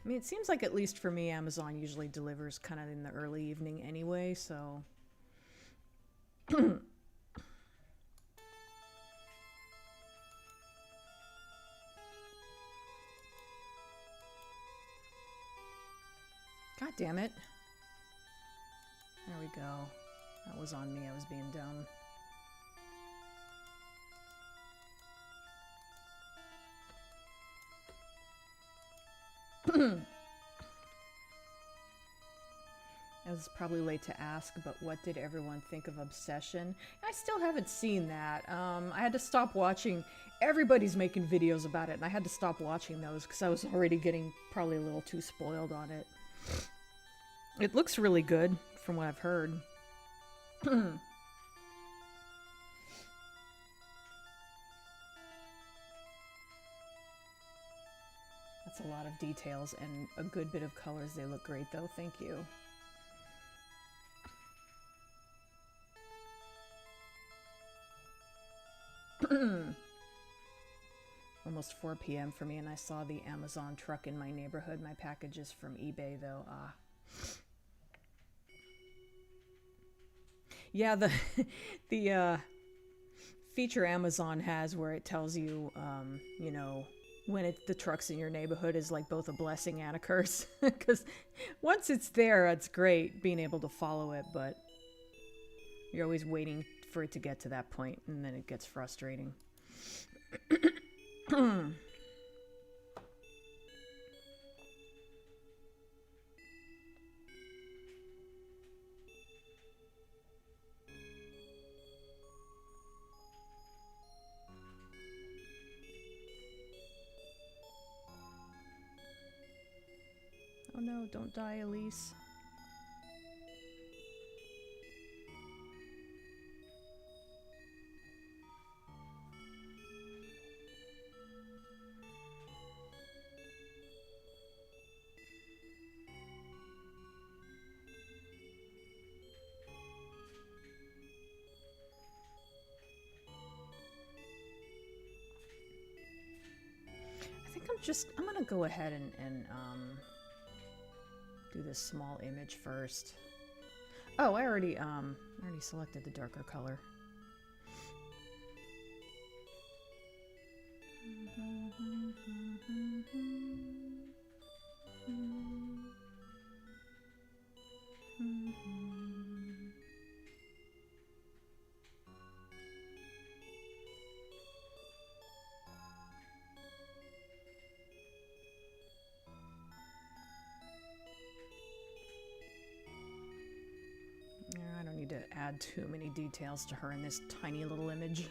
I mean, it seems like, at least for me, Amazon usually delivers kind of in the early evening anyway, so... God damn it. There we go. That was on me. I was being dumb. I was probably late to ask, but what did everyone think of Obsession? I still haven't seen that. I had to stop watching. Everybody's making videos about it, and I had to stop watching those because I was already getting probably a little too spoiled on it. It looks really good, from what I've heard. That's a lot of details and a good bit of colors. They look great, though. Thank you. Almost 4 p.m. for me, and I saw the Amazon truck in my neighborhood. My package is from eBay, though. Yeah, the feature Amazon has where it tells you, you know, when the truck's in your neighborhood is like both a blessing and a curse. Because once it's there, it's great being able to follow it, but you're always waiting for it to get to that point, and then it gets frustrating. Oh no, don't die, Elise. I'm gonna go ahead and do this small image first. Oh, I already selected the darker color. add too many details to her in this tiny little image.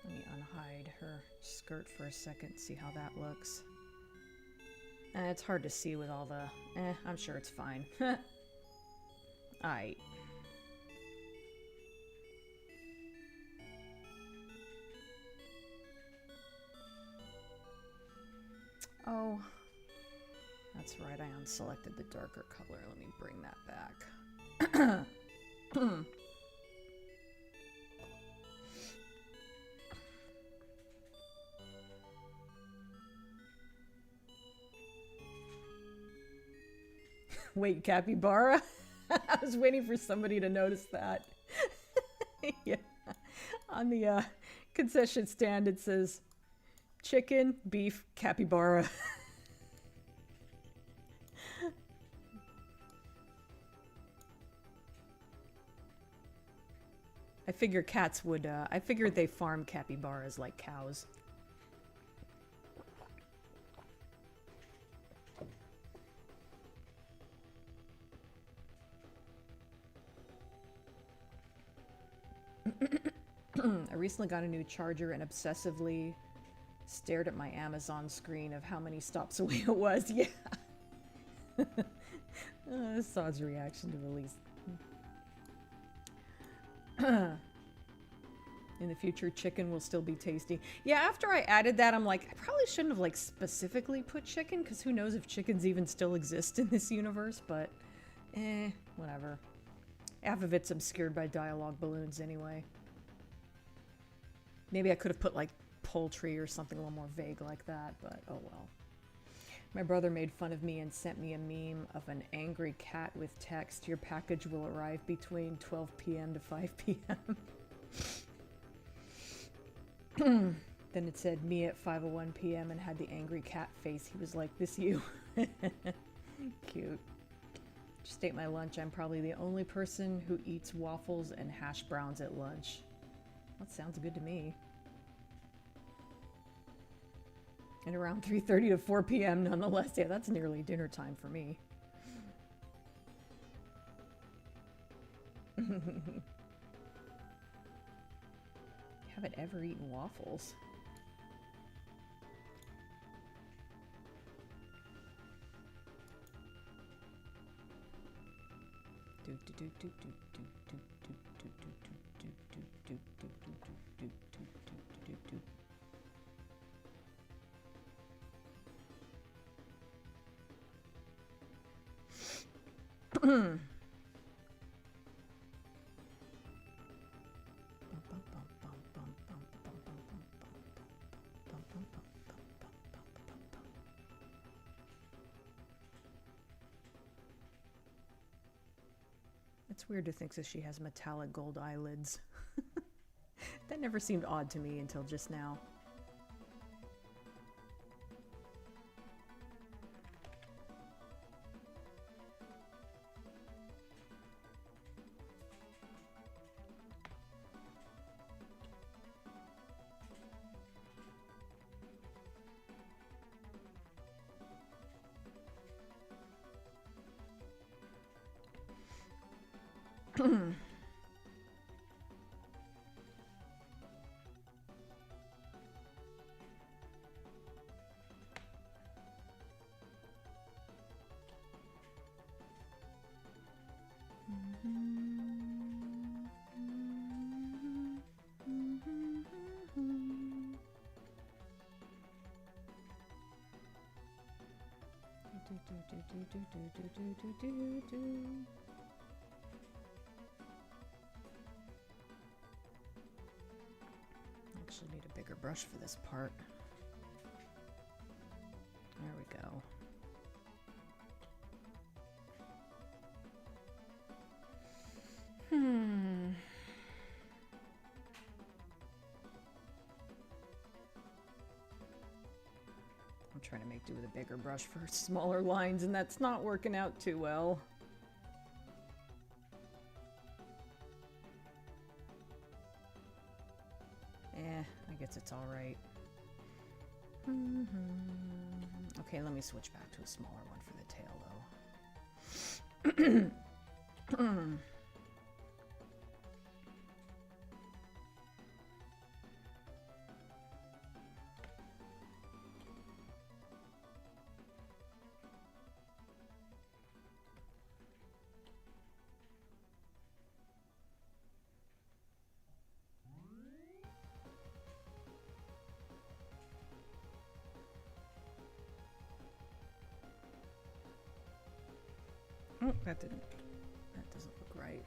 Let me unhide her skirt for a second, see how that looks. It's hard to see with all the... I'm sure it's fine. Aight. Oh, that's right, I unselected the darker color. Let me bring that back. Wait, capybara? I was waiting for somebody to notice that. Yeah. On the concession stand it says chicken, beef, capybara. I figure cats would, I figured they farm capybaras like cows. I recently got a new charger and obsessively stared at my Amazon screen of how many stops away it was. Yeah. Sod's reaction to release. In the future, chicken will still be tasty. Yeah, after I added that, I'm like, I probably shouldn't have, like, specifically put chicken, because who knows if chickens even still exist in this universe, but, whatever. Half of it's obscured by dialogue balloons anyway. Maybe I could have put, like, poultry or something a little more vague like that, but oh well. My brother made fun of me and sent me a meme of an angry cat with text, "Your package will arrive between 12 p.m. to 5 p.m. Then it said me at 5:01 p.m. and had the angry cat face. He was like, "This you?" Cute. Just ate my lunch. I'm probably the only person who eats waffles and hash browns at lunch. That sounds good to me. And around 3:30 to 4 p.m. nonetheless. Yeah, that's nearly dinner time for me. Haven't ever eaten waffles. It's weird to think that she has metallic gold eyelids. That never seemed odd to me until just now. Actually need a bigger brush for this part. There we go. trying to make do with a bigger brush for smaller lines, and that's not working out too well. I guess it's alright. Okay, let me switch back to a smaller one for the tail, though. Oh, that doesn't look right.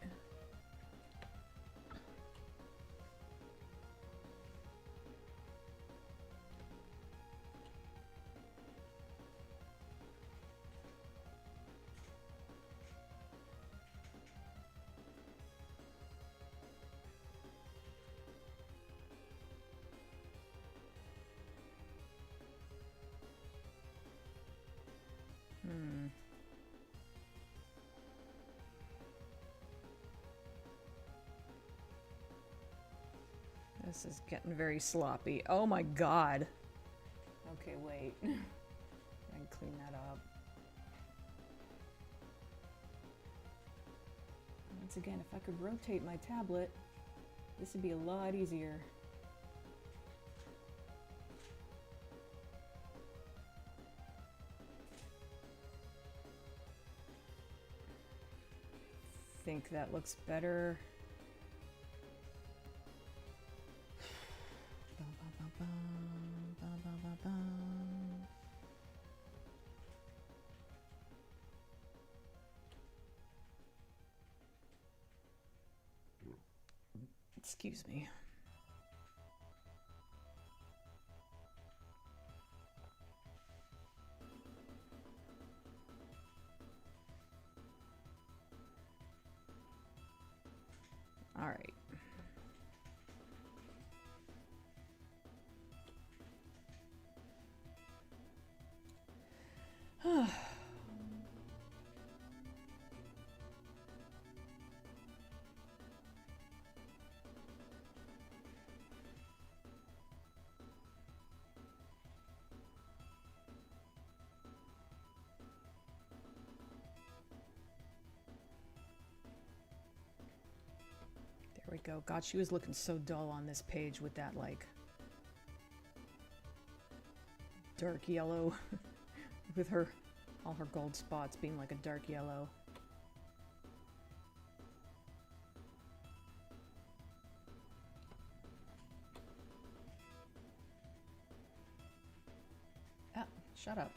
This is getting very sloppy. Oh my god. Okay, wait. I can clean that up. Once again, if I could rotate my tablet, this would be a lot easier. I think that looks better. Excuse me. All right. There we go. God, she was looking so dull on this page with that, like, dark yellow with her, all her gold spots being like a dark yellow. Ah, shut up.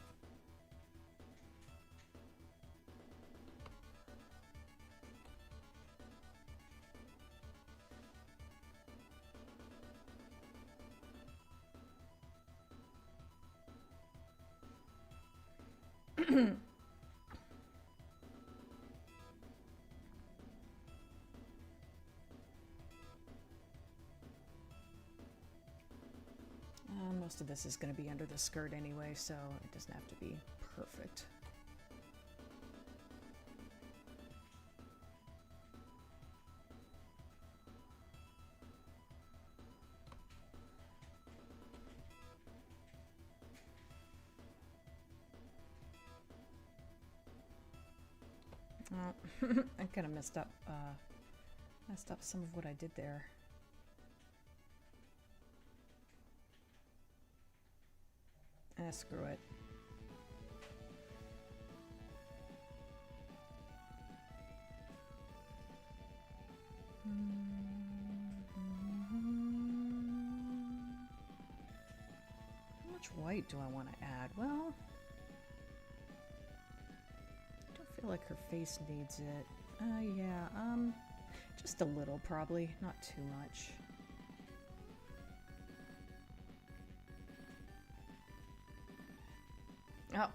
Most of this is going to be under the skirt anyway, so it doesn't have to be perfect. I kind of messed up some of what I did there. Screw it. How much white do I want to add? Well, I don't feel like her face needs it. Yeah, just a little probably, not too much. Oh,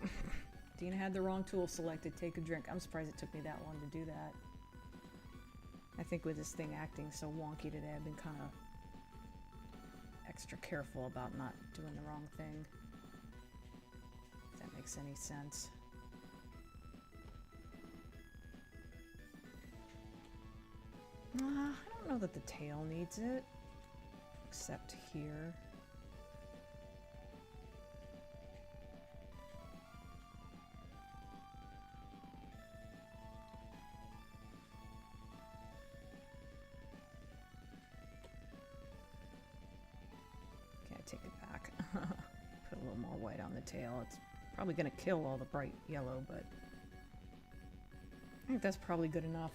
Dina had the wrong tool selected. Take a drink. I'm surprised it took me that long to do that. I think with this thing acting so wonky today, I've been kind of extra careful about not doing the wrong thing. makes any sense. I don't know that the tail needs it, except here. Okay, I take it back. Put a little more white on the tail. It's probably going to kill all the bright yellow, but I think that's probably good enough.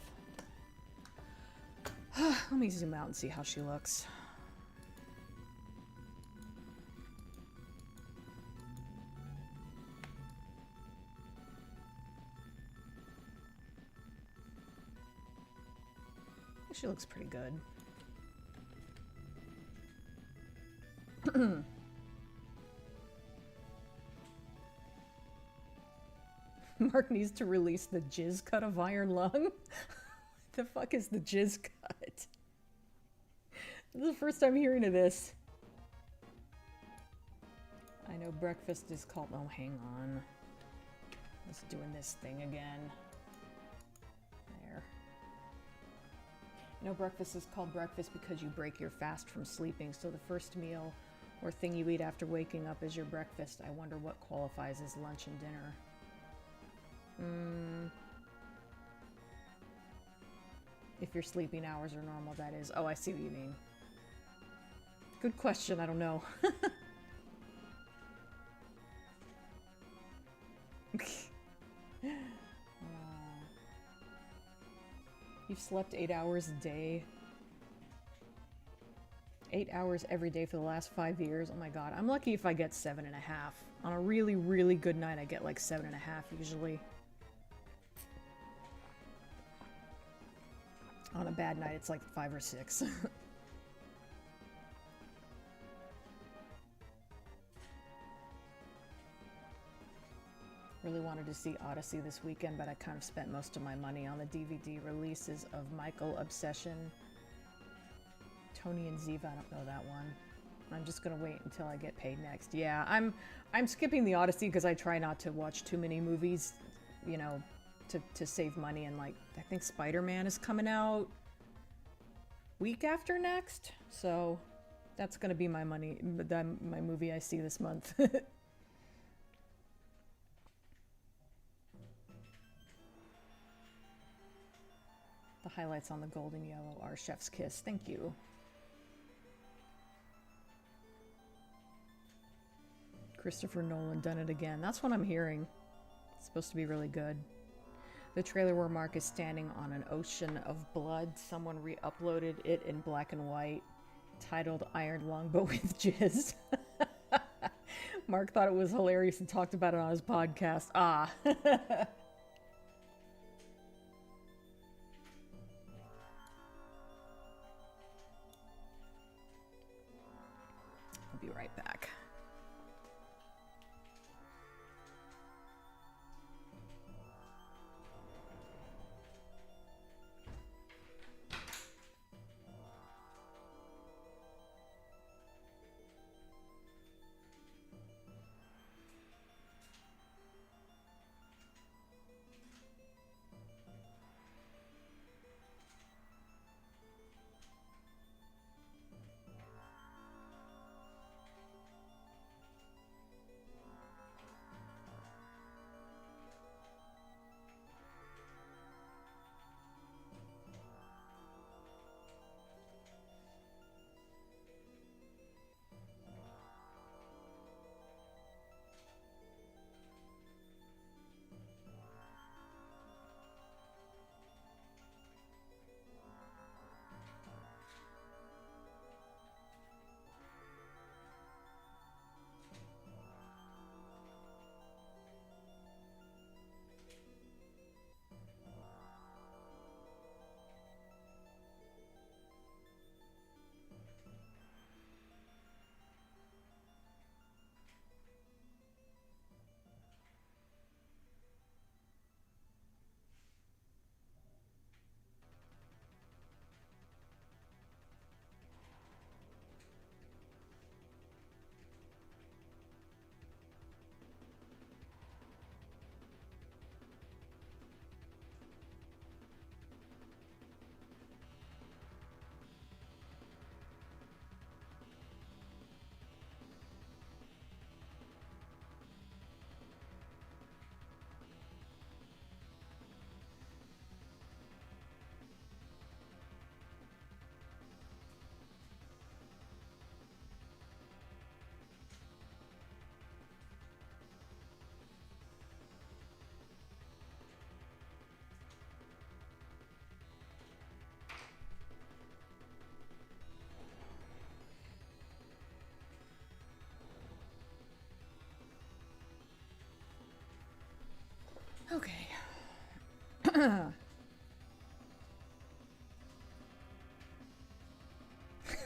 Let me zoom out and see how she looks. I think she looks pretty good. Mark needs to release the jizz cut of Iron Lung. The fuck is the jizz cut? This is the first time hearing of this. I know breakfast is called... Oh, hang on. It's doing this thing again. There. No, breakfast is called breakfast because you break your fast from sleeping. So the first meal or thing you eat after waking up is your breakfast. I wonder what qualifies as lunch and dinner. If your sleeping hours are normal, that is. Oh, I see what you mean. Good question. I don't know. You've slept 8 hours a day. 8 hours every day for the last 5 years. Oh my god. I'm lucky if I get 7.5. On a really, really good night, I get like 7.5 usually. On a bad night, it's like 5 or 6. Really wanted to see Odyssey this weekend, but I kind of spent most of my money on the DVD releases of Michael Obsession, Tony and Ziva. I don't know that one. I'm just gonna wait until I get paid next. Yeah, I'm skipping the Odyssey because I try not to watch too many movies, you know, to save money. And like, I think Spider-Man is coming out week after next, so that's gonna be my money, my movie I see this month. The highlights on the golden yellow are Chef's Kiss. Thank you. Christopher Nolan done it again. That's what I'm hearing. It's supposed to be really good. The trailer where Mark is standing on an ocean of blood. Someone re-uploaded it in black and white, titled Iron Lung but with jizz. Mark thought it was hilarious and talked about it on his podcast. Ah. I'll be right back.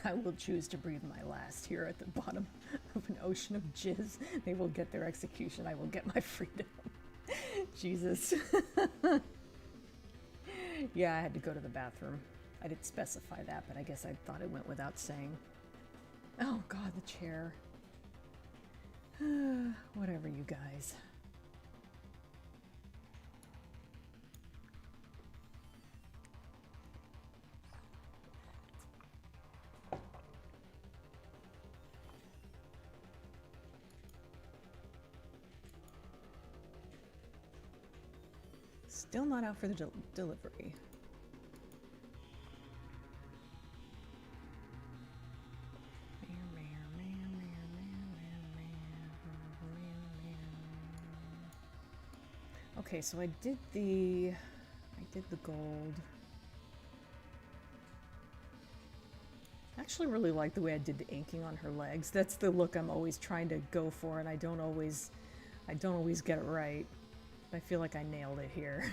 I will choose to breathe my last here at the bottom of an ocean of jizz. They will get their execution. I will get my freedom. Jesus. Yeah, I had to go to the bathroom. I didn't specify that, but I guess I thought it went without saying. Oh god, the chair. Whatever, you guys. Still not out for the delivery. Okay, so I did the gold. I actually really like the way I did the inking on her legs. That's the look I'm always trying to go for, and I don't always get it right. I feel like I nailed it here.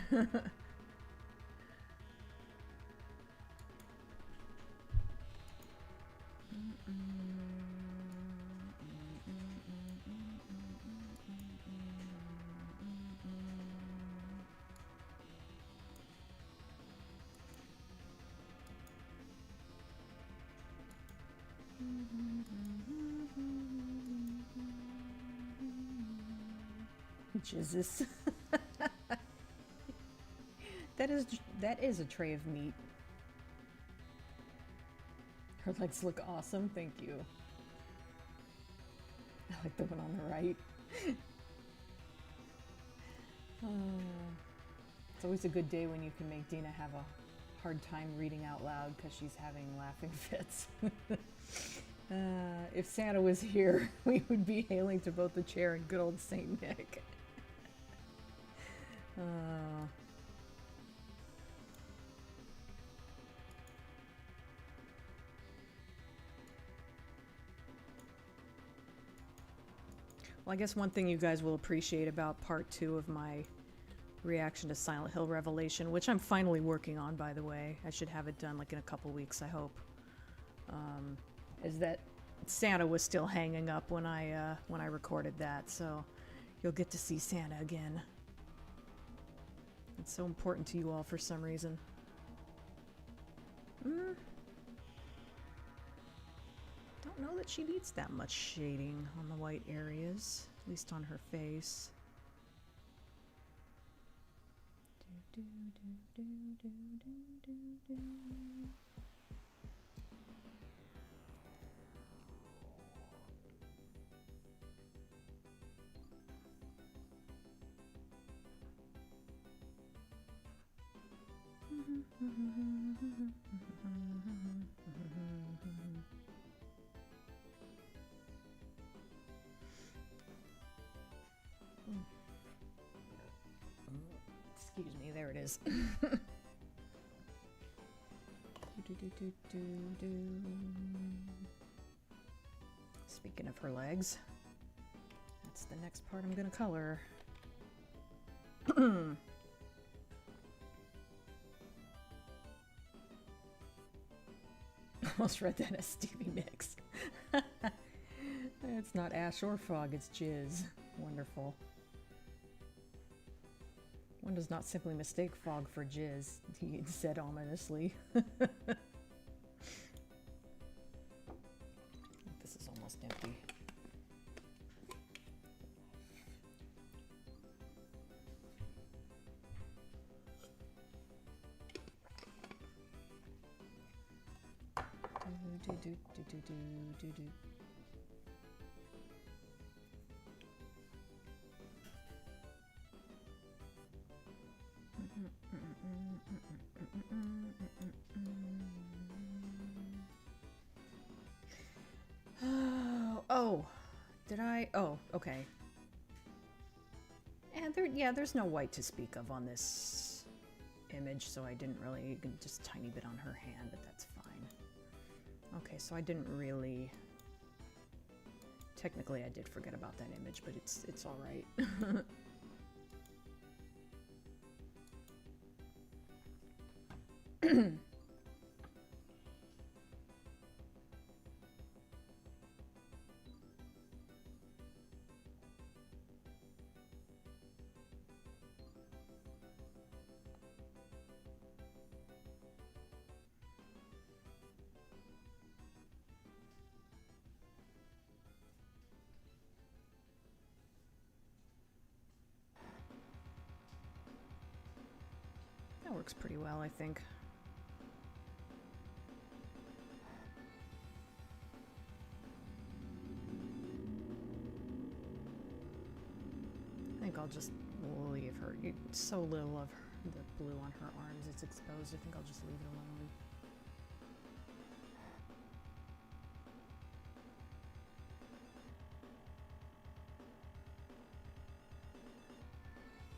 Jesus. That is a tray of meat. Her legs look awesome, thank you. I like the one on the right. It's always a good day when you can make Dina have a hard time reading out loud because she's having laughing fits. If Santa was here, we would be hailing to both the chair and good old Saint Nick. Well, I guess one thing you guys will appreciate about part 2 of my reaction to Silent Hill Revelation, which I'm finally working on, by the way. I should have it done like in a couple weeks, I hope. Is that Santa was still hanging up when I recorded that, so you'll get to see Santa again. It's so important to you all for some reason. Don't know that she needs that much shading on the white areas, at least on her face. Excuse me, there it is. Speaking of her legs, that's the next part I'm gonna color. Almost read that as Stevie Nicks. It's not ash or fog, it's jizz. Wonderful. One does not simply mistake fog for jizz, he said ominously. This is almost empty. Do. Oh, did I? Oh, okay. And there's no white to speak of on this image, so I didn't really, just a tiny bit on her hand, but that's fine. Okay, so I didn't really, technically I did forget about that image, but it's all right. works pretty well, I think. I think I'll just leave her. So little of the blue on her arms, it's exposed. I think I'll just leave it alone.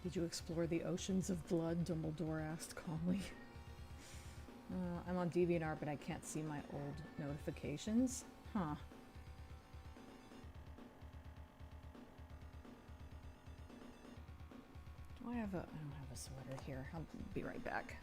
Did you explore the oceans of blood? Dumbledore asked calmly. I'm on DeviantArt, but I can't see my old notifications. Huh. Do I have a... I don't have a sweater here. I'll be right back.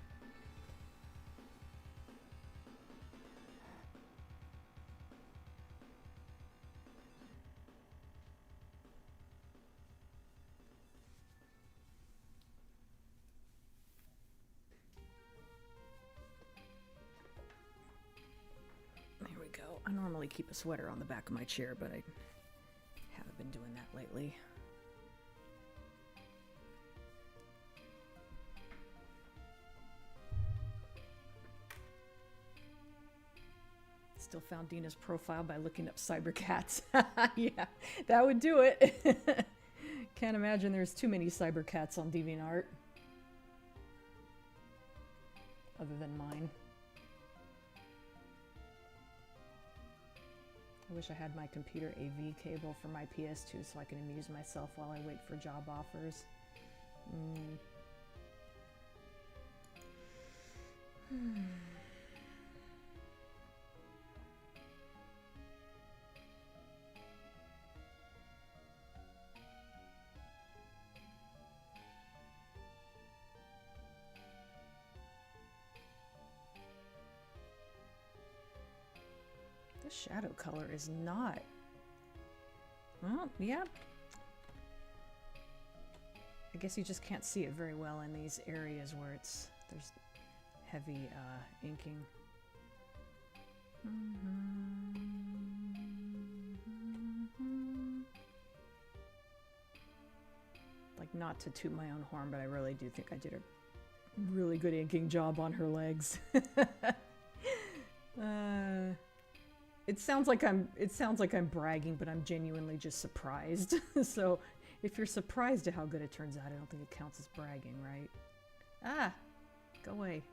There we go. I normally keep a sweater on the back of my chair, but I haven't been doing that lately. Still found Dina's profile by looking up Cybercats. Yeah, that would do it. Can't imagine there's too many Cybercats on DeviantArt. Other than mine. I wish I had my computer AV cable for my PS2 so I can amuse myself while I wait for job offers. The shadow color is not... Well, yeah. I guess you just can't see it very well in these areas where there's heavy inking. Like, not to toot my own horn, but I really do think I did a really good inking job on her legs. It sounds like I'm bragging, but I'm genuinely just surprised. So, if you're surprised at how good it turns out, I don't think it counts as bragging, right? Ah! Go away.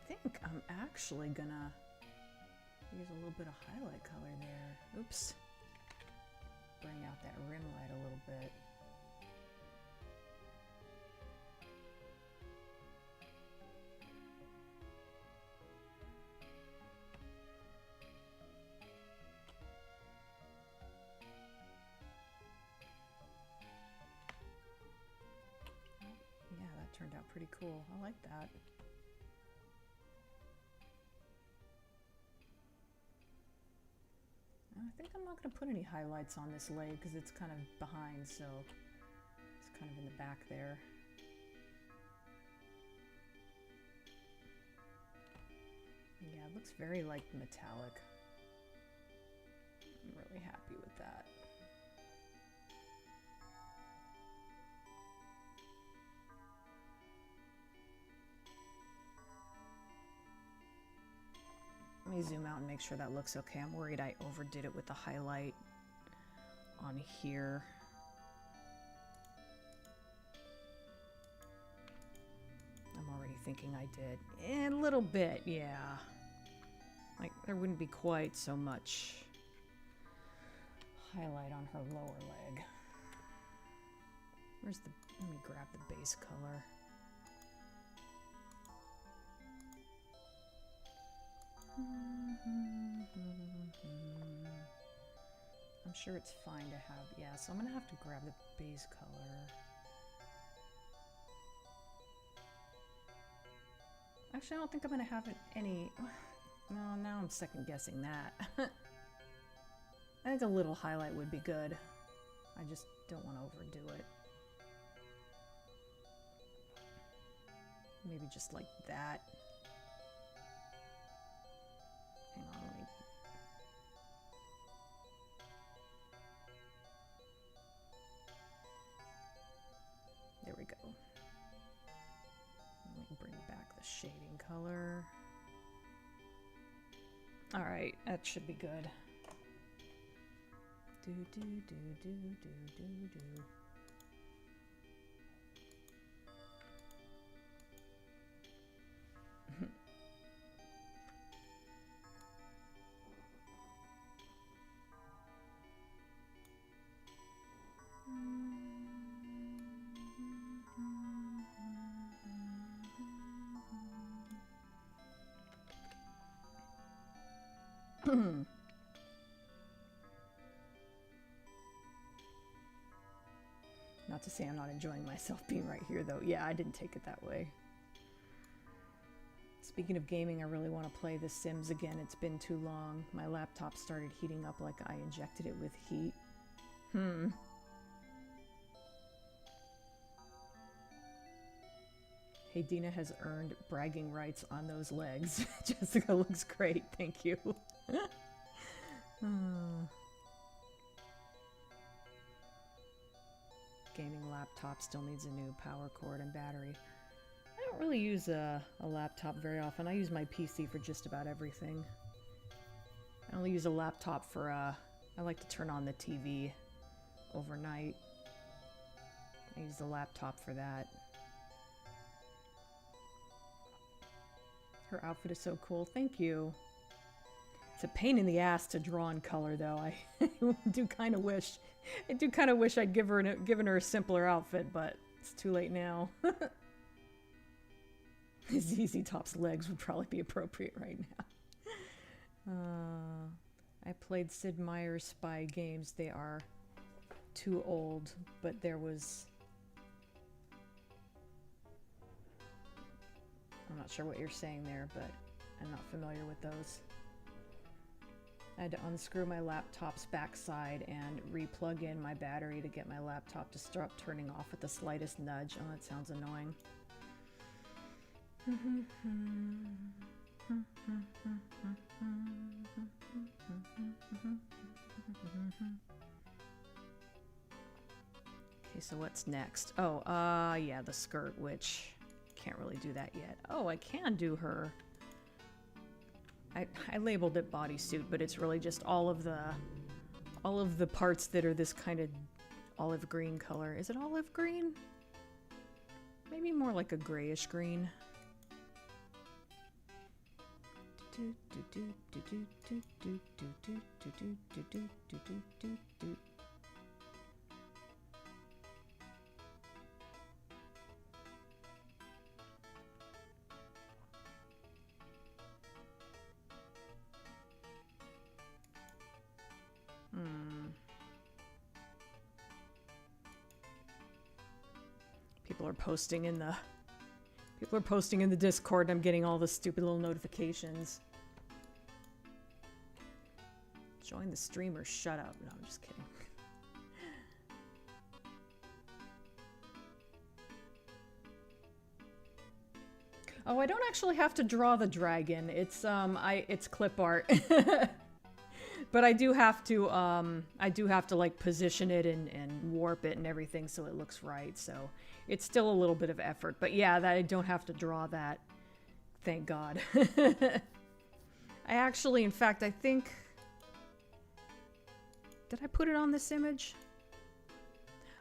I think I'm actually gonna use a little bit of highlight color there. Oops. Bring out that rim light a little bit. Yeah, that turned out pretty cool. I like that. I think I'm not going to put any highlights on this leg because it's kind of behind, so it's kind of in the back there. Yeah, it looks very like metallic. I'm really happy with that. Let me zoom out and make sure that looks okay. I'm worried I overdid it with the highlight on here. I'm already thinking I did. A little bit, yeah. Like, there wouldn't be quite so much highlight on her lower leg. Where's the... Let me grab the base color. I'm sure it's fine to have, yeah, so I'm gonna have to grab the base color. Actually, I don't think I'm gonna have it any, no, now I'm second guessing that. I think a little highlight would be good. I just don't want to overdo it. Maybe just like that. Hang on, let me... There we go. Let me bring back the shading color. Alright, that should be good. Do do do do do do do. Not to say I'm not enjoying myself being right here, though. Yeah, I didn't take it that way. Speaking of gaming, I really want to play The Sims again. It's been too long. My laptop started heating up like I injected it with heat. Hey, Dina has earned bragging rights on those legs. Jessica looks great, thank you. Gaming laptop still needs a new power cord and battery. I don't really use a laptop very often. I use my PC for just about everything. I only use a laptop for, I like to turn on the TV overnight. I use the laptop for that. Her outfit is so cool. Thank you. It's a pain in the ass to draw in color, though. I do kind of wish I'd given her a simpler outfit, but it's too late now. ZZ Top's legs would probably be appropriate right now. I played Sid Meier's spy games. They are too old, but there was... I'm not sure what you're saying there, but I'm not familiar with those. I had to unscrew my laptop's backside and re-plug in my battery to get my laptop to start turning off at the slightest nudge. Oh, that sounds annoying. Okay, so what's next? Oh, yeah, the skirt, which... Can't really do that yet. Oh, I can do her. I labeled it bodysuit, but it's really just all of the parts that are this kind of olive green color. Is it olive green? Maybe more like a grayish green. People are posting in the Discord, and I'm getting all the stupid little notifications. Join the stream or shut up. No, I'm just kidding. Oh, I don't actually have to draw the dragon. It's it's clip art. But I do have to like position it and warp it and everything so it looks right. So it's still a little bit of effort, but yeah, that I don't have to draw that. Thank God. I actually, in fact, I think, did I put it on this image?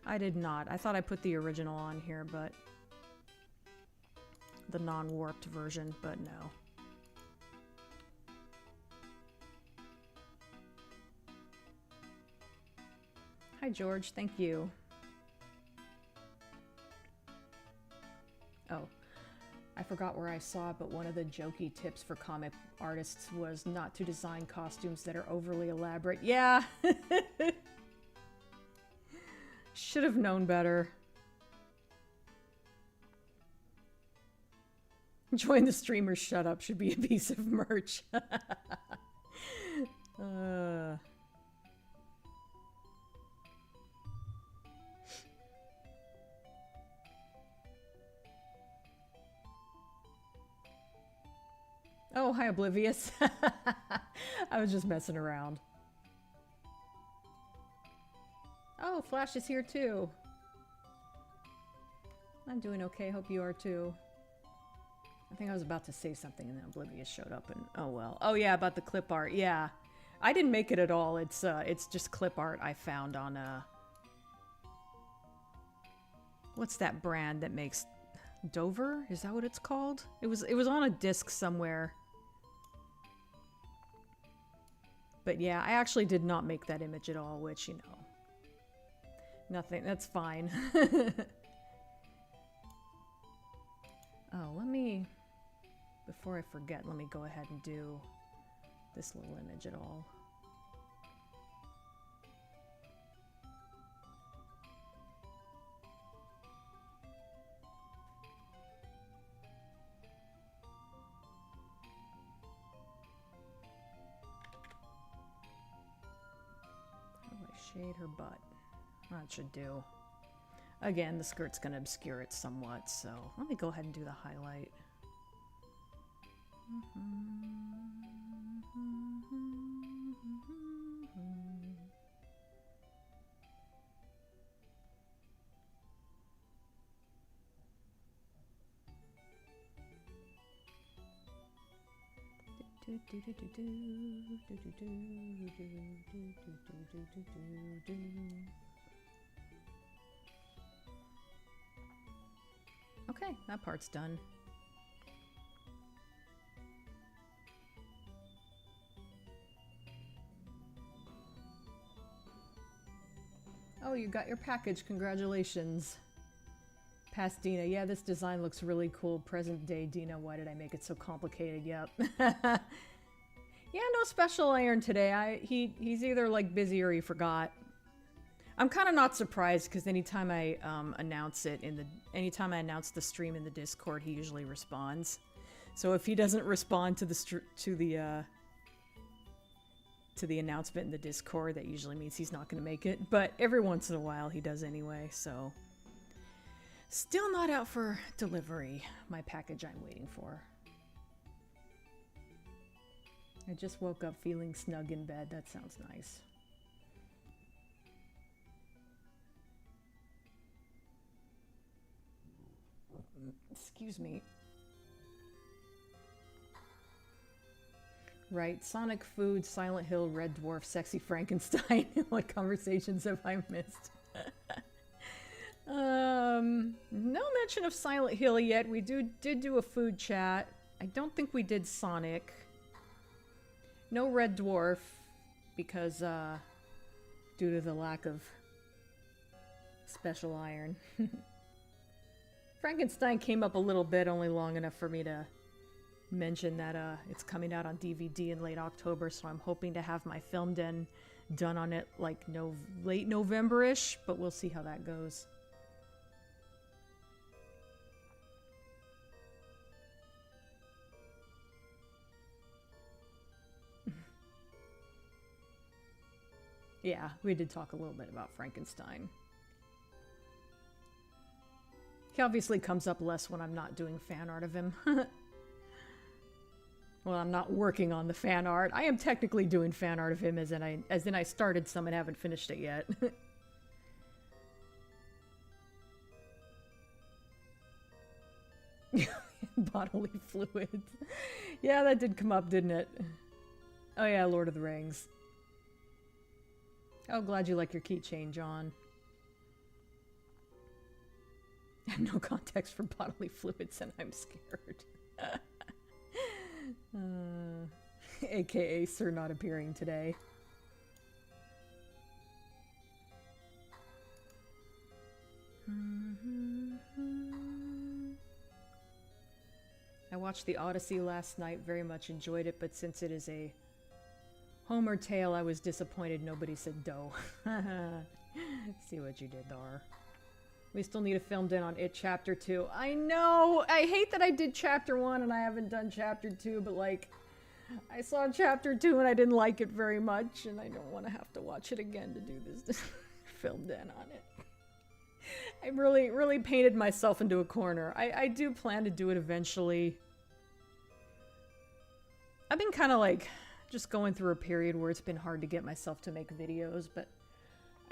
I did not. I thought I put the original on here, but the non-warped version, but no. Hi, George. Thank you. Oh, I forgot where I saw it, but one of the jokey tips for comic artists was not to design costumes that are overly elaborate. Yeah! Should have known better. Join the streamer, shut up should be a piece of merch. Oh, hi, Oblivious. I was just messing around. Oh, Flash is here too. I'm doing okay. Hope you are too. I think I was about to say something and then Oblivious showed up and oh well. Oh yeah, about the clip art. Yeah. I didn't make it at all. It's just clip art I found on what's that brand that makes Dover? Is that what it's called? It was on a disc somewhere. But yeah, I actually did not make that image at all, which, you know, nothing. That's fine. Oh, let me, before I forget, let me go ahead and do this little image at all. How do I shade her butt? That should do. Again, the skirt's going to obscure it somewhat, so let me go ahead and do the highlight. Okay, that part's done. Oh, you got your package. Congratulations. Past Dina. Yeah, this design looks really cool. Present day Dina. Why did I make it so complicated? Yep. Yeah, no special iron today. He's either like busy or he forgot. I'm kind of not surprised because anytime I announce the stream in the Discord, he usually responds. So if he doesn't respond to the announcement in the Discord, that usually means he's not going to make it. But every once in a while he does anyway. So still not out for delivery. My package I'm waiting for. I just woke up feeling snug in bed. That sounds nice. Excuse me. Right, Sonic Food, Silent Hill, Red Dwarf, Sexy Frankenstein. What conversations have I missed? No mention of Silent Hill yet. We did do a food chat. I don't think we did Sonic. No Red Dwarf, because due to the lack of special iron. Frankenstein came up a little bit, only long enough for me to mention that it's coming out on DVD in late October, so I'm hoping to have my film den done on it like late November-ish, but we'll see how that goes. Yeah, we did talk a little bit about Frankenstein. He obviously comes up less when I'm not doing fan art of him. Well, I'm not working on the fan art. I am technically doing fan art of him as in I started some and haven't finished it yet. Bodily fluids. Yeah, that did come up, didn't it? Oh yeah, Lord of the Rings. Oh, glad you like your keychain, John. No context for bodily fluids and I'm scared. AKA Sir not appearing today. I watched The Odyssey last night, very much enjoyed it, but since it is a Homer tale, I was disappointed nobody said dough. See what you did there. We still need a filmed in on It Chapter 2. I know! I hate that I did Chapter 1 and I haven't done Chapter 2, but like, I saw Chapter 2 and I didn't like it very much, and I don't want to have to watch it again to do this filmed in on it. I really painted myself into a corner. I do plan to do it eventually. I've been kind of like just going through a period where it's been hard to get myself to make videos, but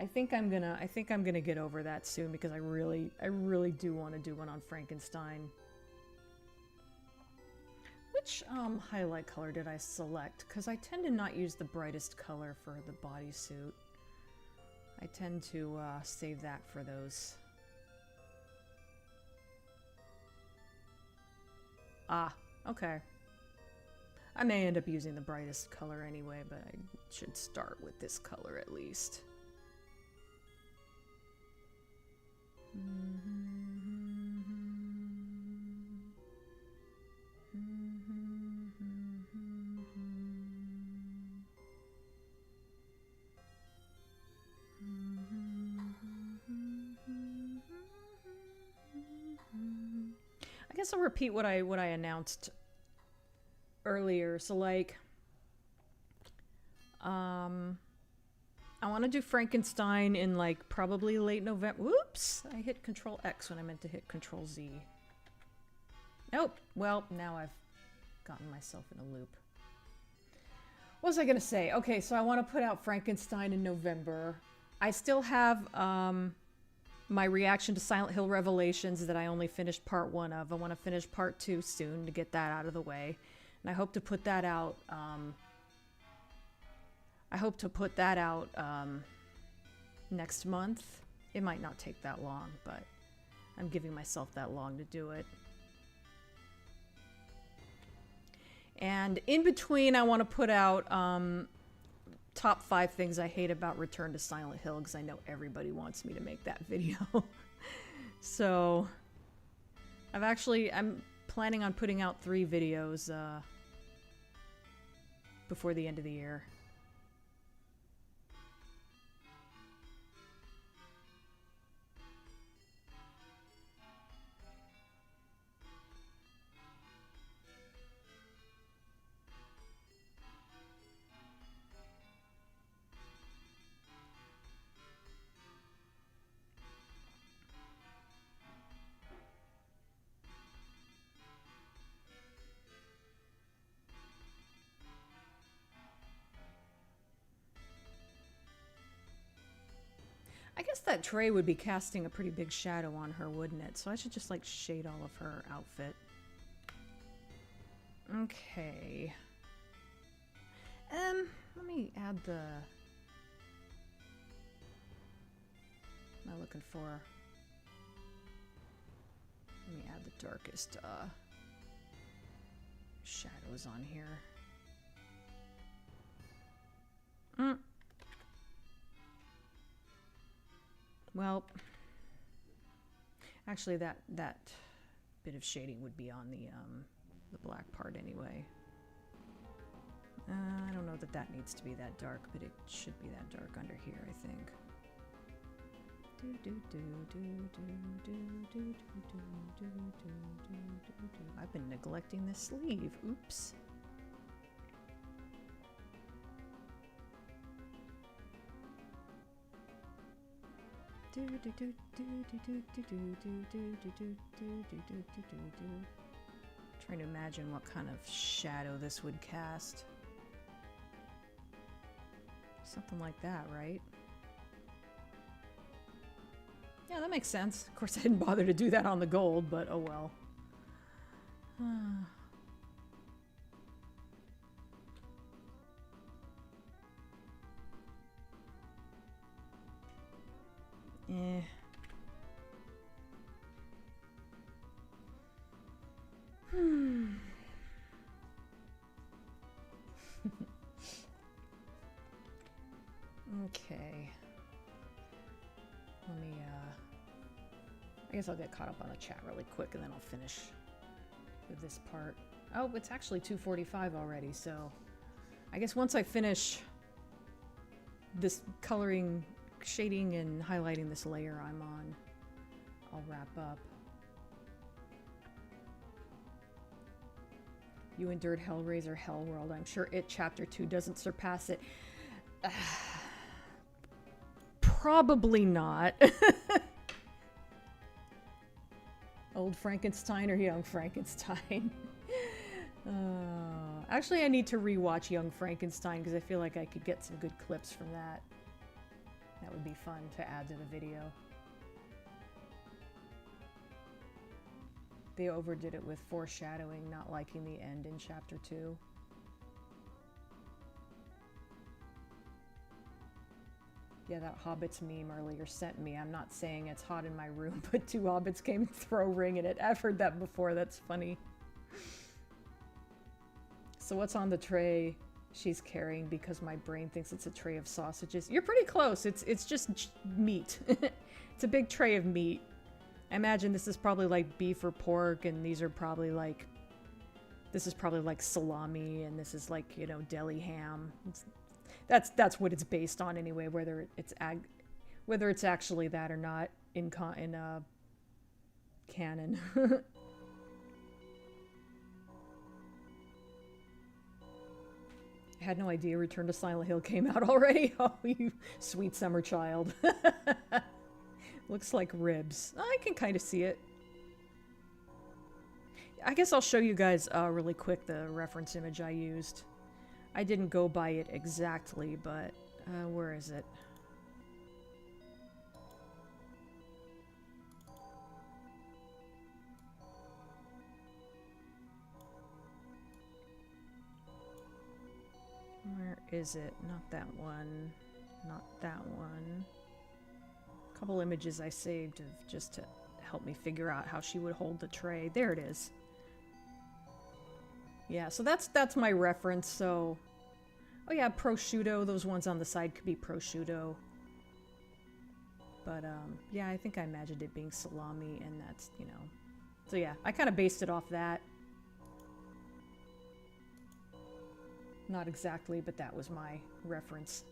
I think I'm gonna get over that soon because I really do want to do one on Frankenstein. Which highlight color did I select? Because I tend to not use the brightest color for the bodysuit. I tend to save that for those. Ah, okay. I may end up using the brightest color anyway, but I should start with this color at least. I guess I'll repeat what I announced earlier. So like, I want to do Frankenstein in like probably late November. Whoops! I hit Control X when I meant to hit Control Z. Nope. Well, now I've gotten myself in a loop. What was I gonna say? Okay, so I want to put out Frankenstein in November. I still have my reaction to Silent Hill Revelations that I only finished part 1 of. I want to finish part 2 soon to get that out of the way. And I hope to put that out, next month. It might not take that long, but I'm giving myself that long to do it. And in between, I want to put out top 5 things I hate about Return to Silent Hill, because I know everybody wants me to make that video. So I'm planning on putting out 3 videos before the end of the year. I guess that tray would be casting a pretty big shadow on her, wouldn't it? So I should just like shade all of her outfit. Okay. Let me add the... What am I looking for? Let me add the darkest shadows on here. Well, actually that bit of shading would be on the black part anyway. I don't know that needs to be that dark, but it should be that dark under here, I think. I've been neglecting this sleeve. Oops. Trying to imagine what kind of shadow this would cast. Something like that, right? Yeah, that makes sense. Of course, I didn't bother to do that on the gold, but oh well. Eh. Okay. Let me, I guess I'll get caught up on the chat really quick and then I'll finish with this part. Oh, it's actually 2:45 already, so I guess once I finish this coloring, shading, and highlighting this layer I'm on, I'll wrap up. You endured Hellraiser Hellworld. I'm sure It Chapter 2 doesn't surpass it. Probably not. Old Frankenstein or young Frankenstein? Actually, I need to rewatch Young Frankenstein because I feel like I could get some good clips from that. That would be fun to add to the video. They overdid it with foreshadowing, not liking the end in Chapter 2. Yeah, that Hobbits meme earlier sent me. I'm not saying it's hot in my room, but two Hobbits came and throw a ring in it. I've heard that before. That's funny. So what's on the tray she's carrying because my brain thinks it's a tray of sausages? You're pretty close. It's just meat. It's a big tray of meat. I imagine this is probably like beef or pork, and these are probably like... This is probably like salami, and this is like, you know, deli ham. That's what it's based on anyway, whether it's actually that or not in canon. I had no idea Return to Silent Hill came out already. Oh, you sweet summer child. Looks like ribs. I can kind of see it. I guess I'll show you guys really quick the reference image I used. I didn't go by it exactly, but where is it? Where is it? Not that one. Not that one. A couple images I saved just to help me figure out how she would hold the tray. There it is. Yeah, so that's my reference, so... Oh yeah, prosciutto, those ones on the side could be prosciutto. But, yeah, I think I imagined it being salami, and that's, you know... So yeah, I kind of based it off that. Not exactly, but that was my reference.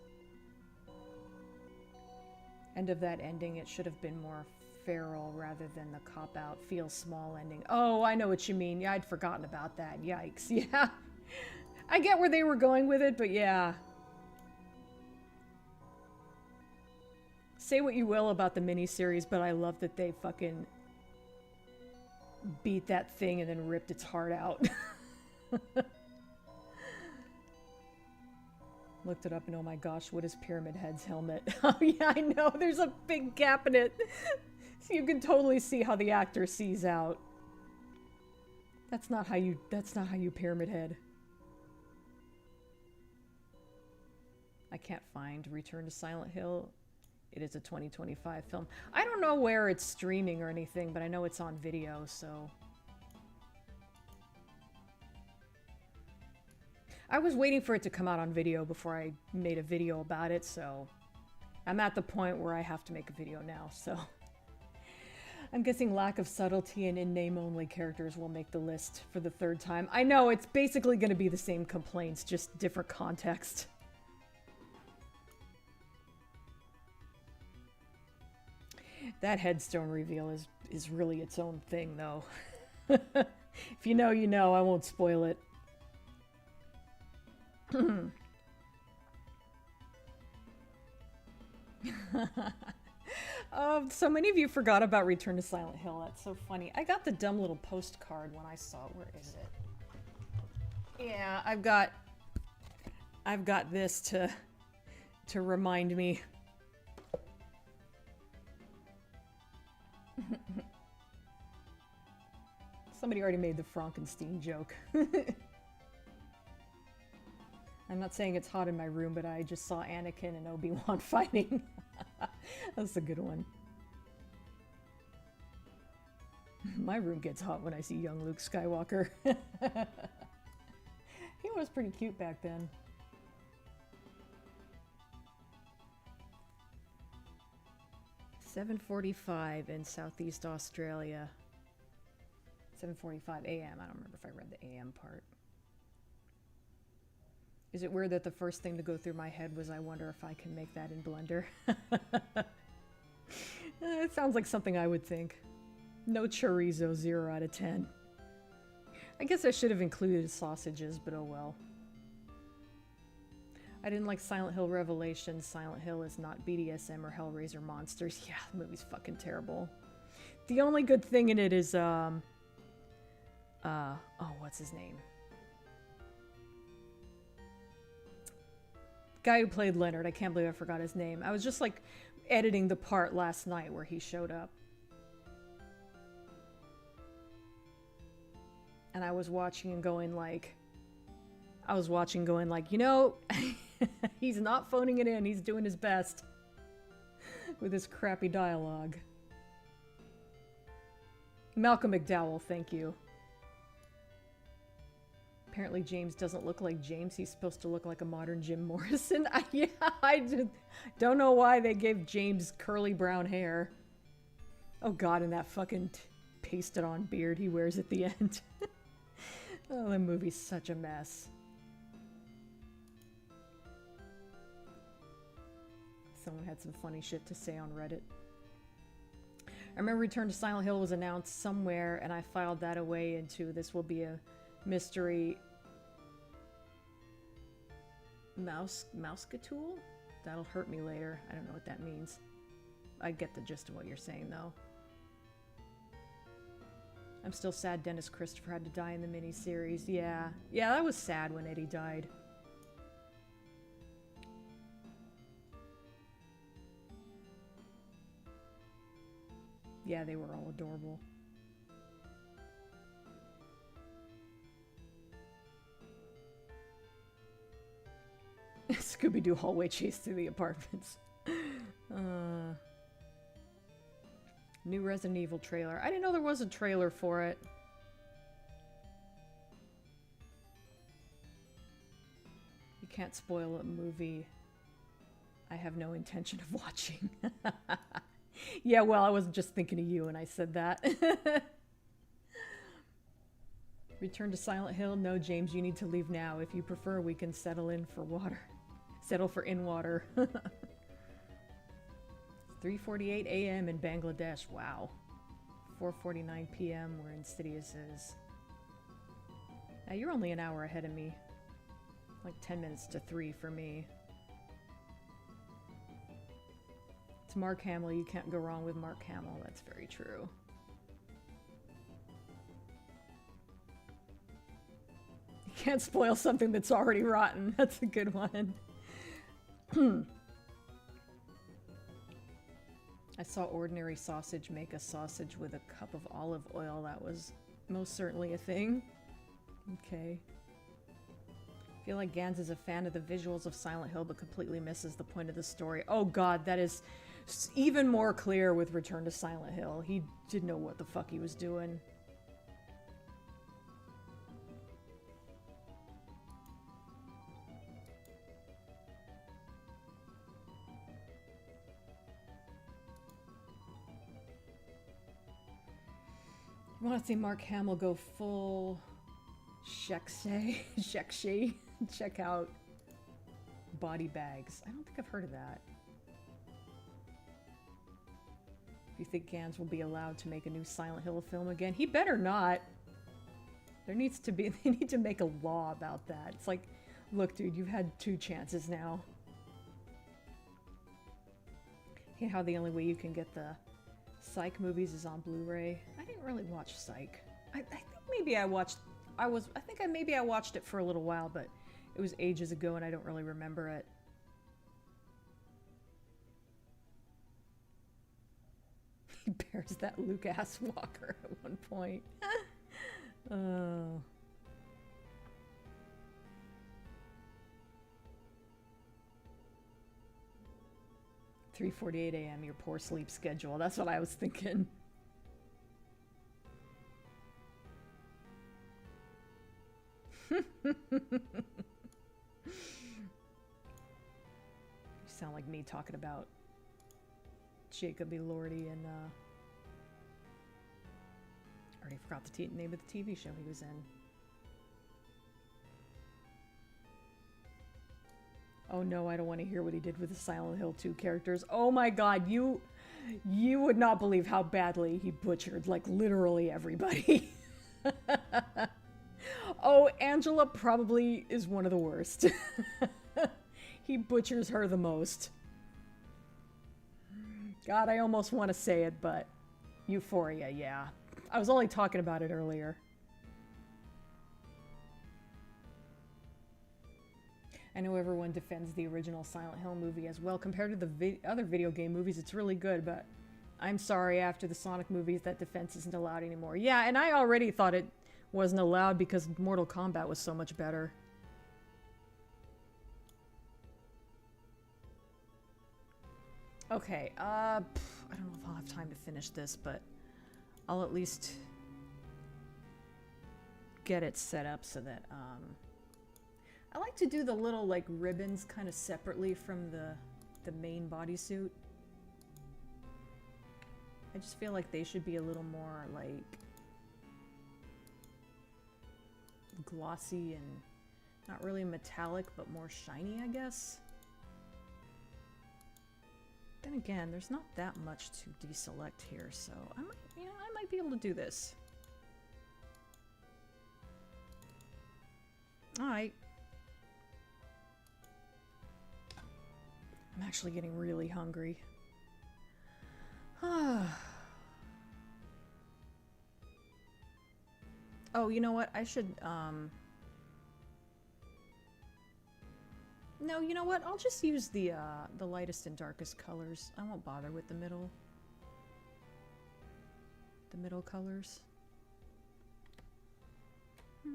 End of that ending, it should have been more feral rather than the cop-out, feel small ending. Oh, I know what you mean. Yeah, I'd forgotten about that. Yikes, yeah. I get where they were going with it, but yeah. Say what you will about the miniseries, but I love that they fucking beat that thing and then ripped its heart out. Looked it up and oh my gosh, what is Pyramid Head's helmet? Oh yeah, I know, there's a big gap in it. So you can totally see how the actor sees out. That's not how you Pyramid Head. I can't find Return to Silent Hill. It is a 2025 film. I don't know where it's streaming or anything, but I know it's on video, so... I was waiting for it to come out on video before I made a video about it, so... I'm at the point where I have to make a video now, so... I'm guessing lack of subtlety and in-name-only characters will make the list for the third time. I know, it's basically going to be the same complaints, just different context. That headstone reveal is really its own thing, though. If you know, you know. I won't spoil it. So many of you forgot about Return to Silent Hill. That's so funny. I got the dumb little postcard when I saw it. Where is it? Yeah, I've got this to remind me. Somebody already made the Frankenstein joke. I'm not saying it's hot in my room, but I just saw Anakin and Obi-Wan fighting. That's a good one. My room gets hot when I see young Luke Skywalker. He was pretty cute back then. $7:45 in Southeast Australia. 7:45 a.m. I don't remember if I read the a.m. part. Is it weird that the first thing to go through my head was I wonder if I can make that in Blender? It sounds like something I would think. No chorizo, 0 out of 10. I guess I should have included sausages, but oh well. I didn't like Silent Hill Revelations. Silent Hill is not BDSM or Hellraiser monsters. Yeah, the movie's fucking terrible. The only good thing in it is, oh, what's his name? Guy who played Leonard. I can't believe I forgot his name. I was just like editing the part last night where he showed up. And I was watching and going like, you know, he's not phoning it in. He's doing his best with his crappy dialogue. Malcolm McDowell, thank you. Apparently James doesn't look like James. He's supposed to look like a modern Jim Morrison. Yeah, I just don't know why they gave James curly brown hair. Oh god, and that fucking pasted on beard he wears at the end. Oh, that movie's such a mess. Someone had some funny shit to say on Reddit. I remember Return to Silent Hill was announced somewhere, and I filed that away into this will be a mystery mousecatool? That'll hurt me later. I don't know what that means. I get the gist of what you're saying, though. I'm still sad Dennis Christopher had to die in the miniseries. Yeah. Yeah, that was sad when Eddie died. Yeah, they were all adorable. Scooby-Doo hallway chase through the apartments. New Resident Evil trailer. I didn't know there was a trailer for it. You can't spoil a movie I have no intention of watching. Yeah, well, I wasn't just thinking of you when I said that. Return to Silent Hill? No, James, you need to leave now. If you prefer, we can settle in for water. Settle for in water. 3:48 a.m. in Bangladesh. Wow. 4:49 p.m. where Insidious is. Now, you're only an hour ahead of me. Like 10 minutes to 3 for me. It's Mark Hamill. You can't go wrong with Mark Hamill. That's very true. You can't spoil something that's already rotten. That's a good one. I saw Ordinary Sausage make a sausage with a cup of olive oil. That was most certainly a thing. Okay. I feel like Gans is a fan of the visuals of Silent Hill, but completely misses the point of the story. Oh god, that is even more clear with Return to Silent Hill. He didn't know what the fuck he was doing. I want to see Mark Hamill go full Shekshay. Check out Body Bags. I don't think I've heard of that. Do you think Gans will be allowed to make a new Silent Hill film again? He better not. There needs to be, they need to make a law about that. It's like, look dude, you've had 2 chances now. You know how the only way you can get the Psych movies is on Blu-ray? I didn't really watch Psych. I think maybe I watched it for a little while, but it was ages ago and I don't really remember it. He bears that Luke ass walker at one point. Oh. 3:48 a.m. Your poor sleep schedule. That's what I was thinking. You sound like me talking about Jacob Elordi and I already forgot the name of the TV show he was in. Oh no, I don't want to hear what he did with the Silent Hill 2 characters. Oh my god, you would not believe how badly he butchered, like, literally everybody. Oh, Angela probably is one of the worst. He butchers her the most. God, I almost want to say it, but Euphoria, yeah. I was only talking about it earlier. I know everyone defends the original Silent Hill movie as well. Compared to the other video game movies, it's really good, but I'm sorry, after the Sonic movies, that defense isn't allowed anymore. Yeah, and I already thought it wasn't allowed because Mortal Kombat was so much better. Okay, I don't know if I'll have time to finish this, but I'll at least get it set up so that, I like to do the little, like, ribbons kind of separately from the main bodysuit. I just feel like they should be a little more, like, glossy and not really metallic, but more shiny, I guess. Then again, there's not that much to deselect here, so I might be able to do this. Alright. I'm actually getting really hungry. Oh, you know what? I should, no, you know what? I'll just use the lightest and darkest colors. I won't bother with the middle colors. I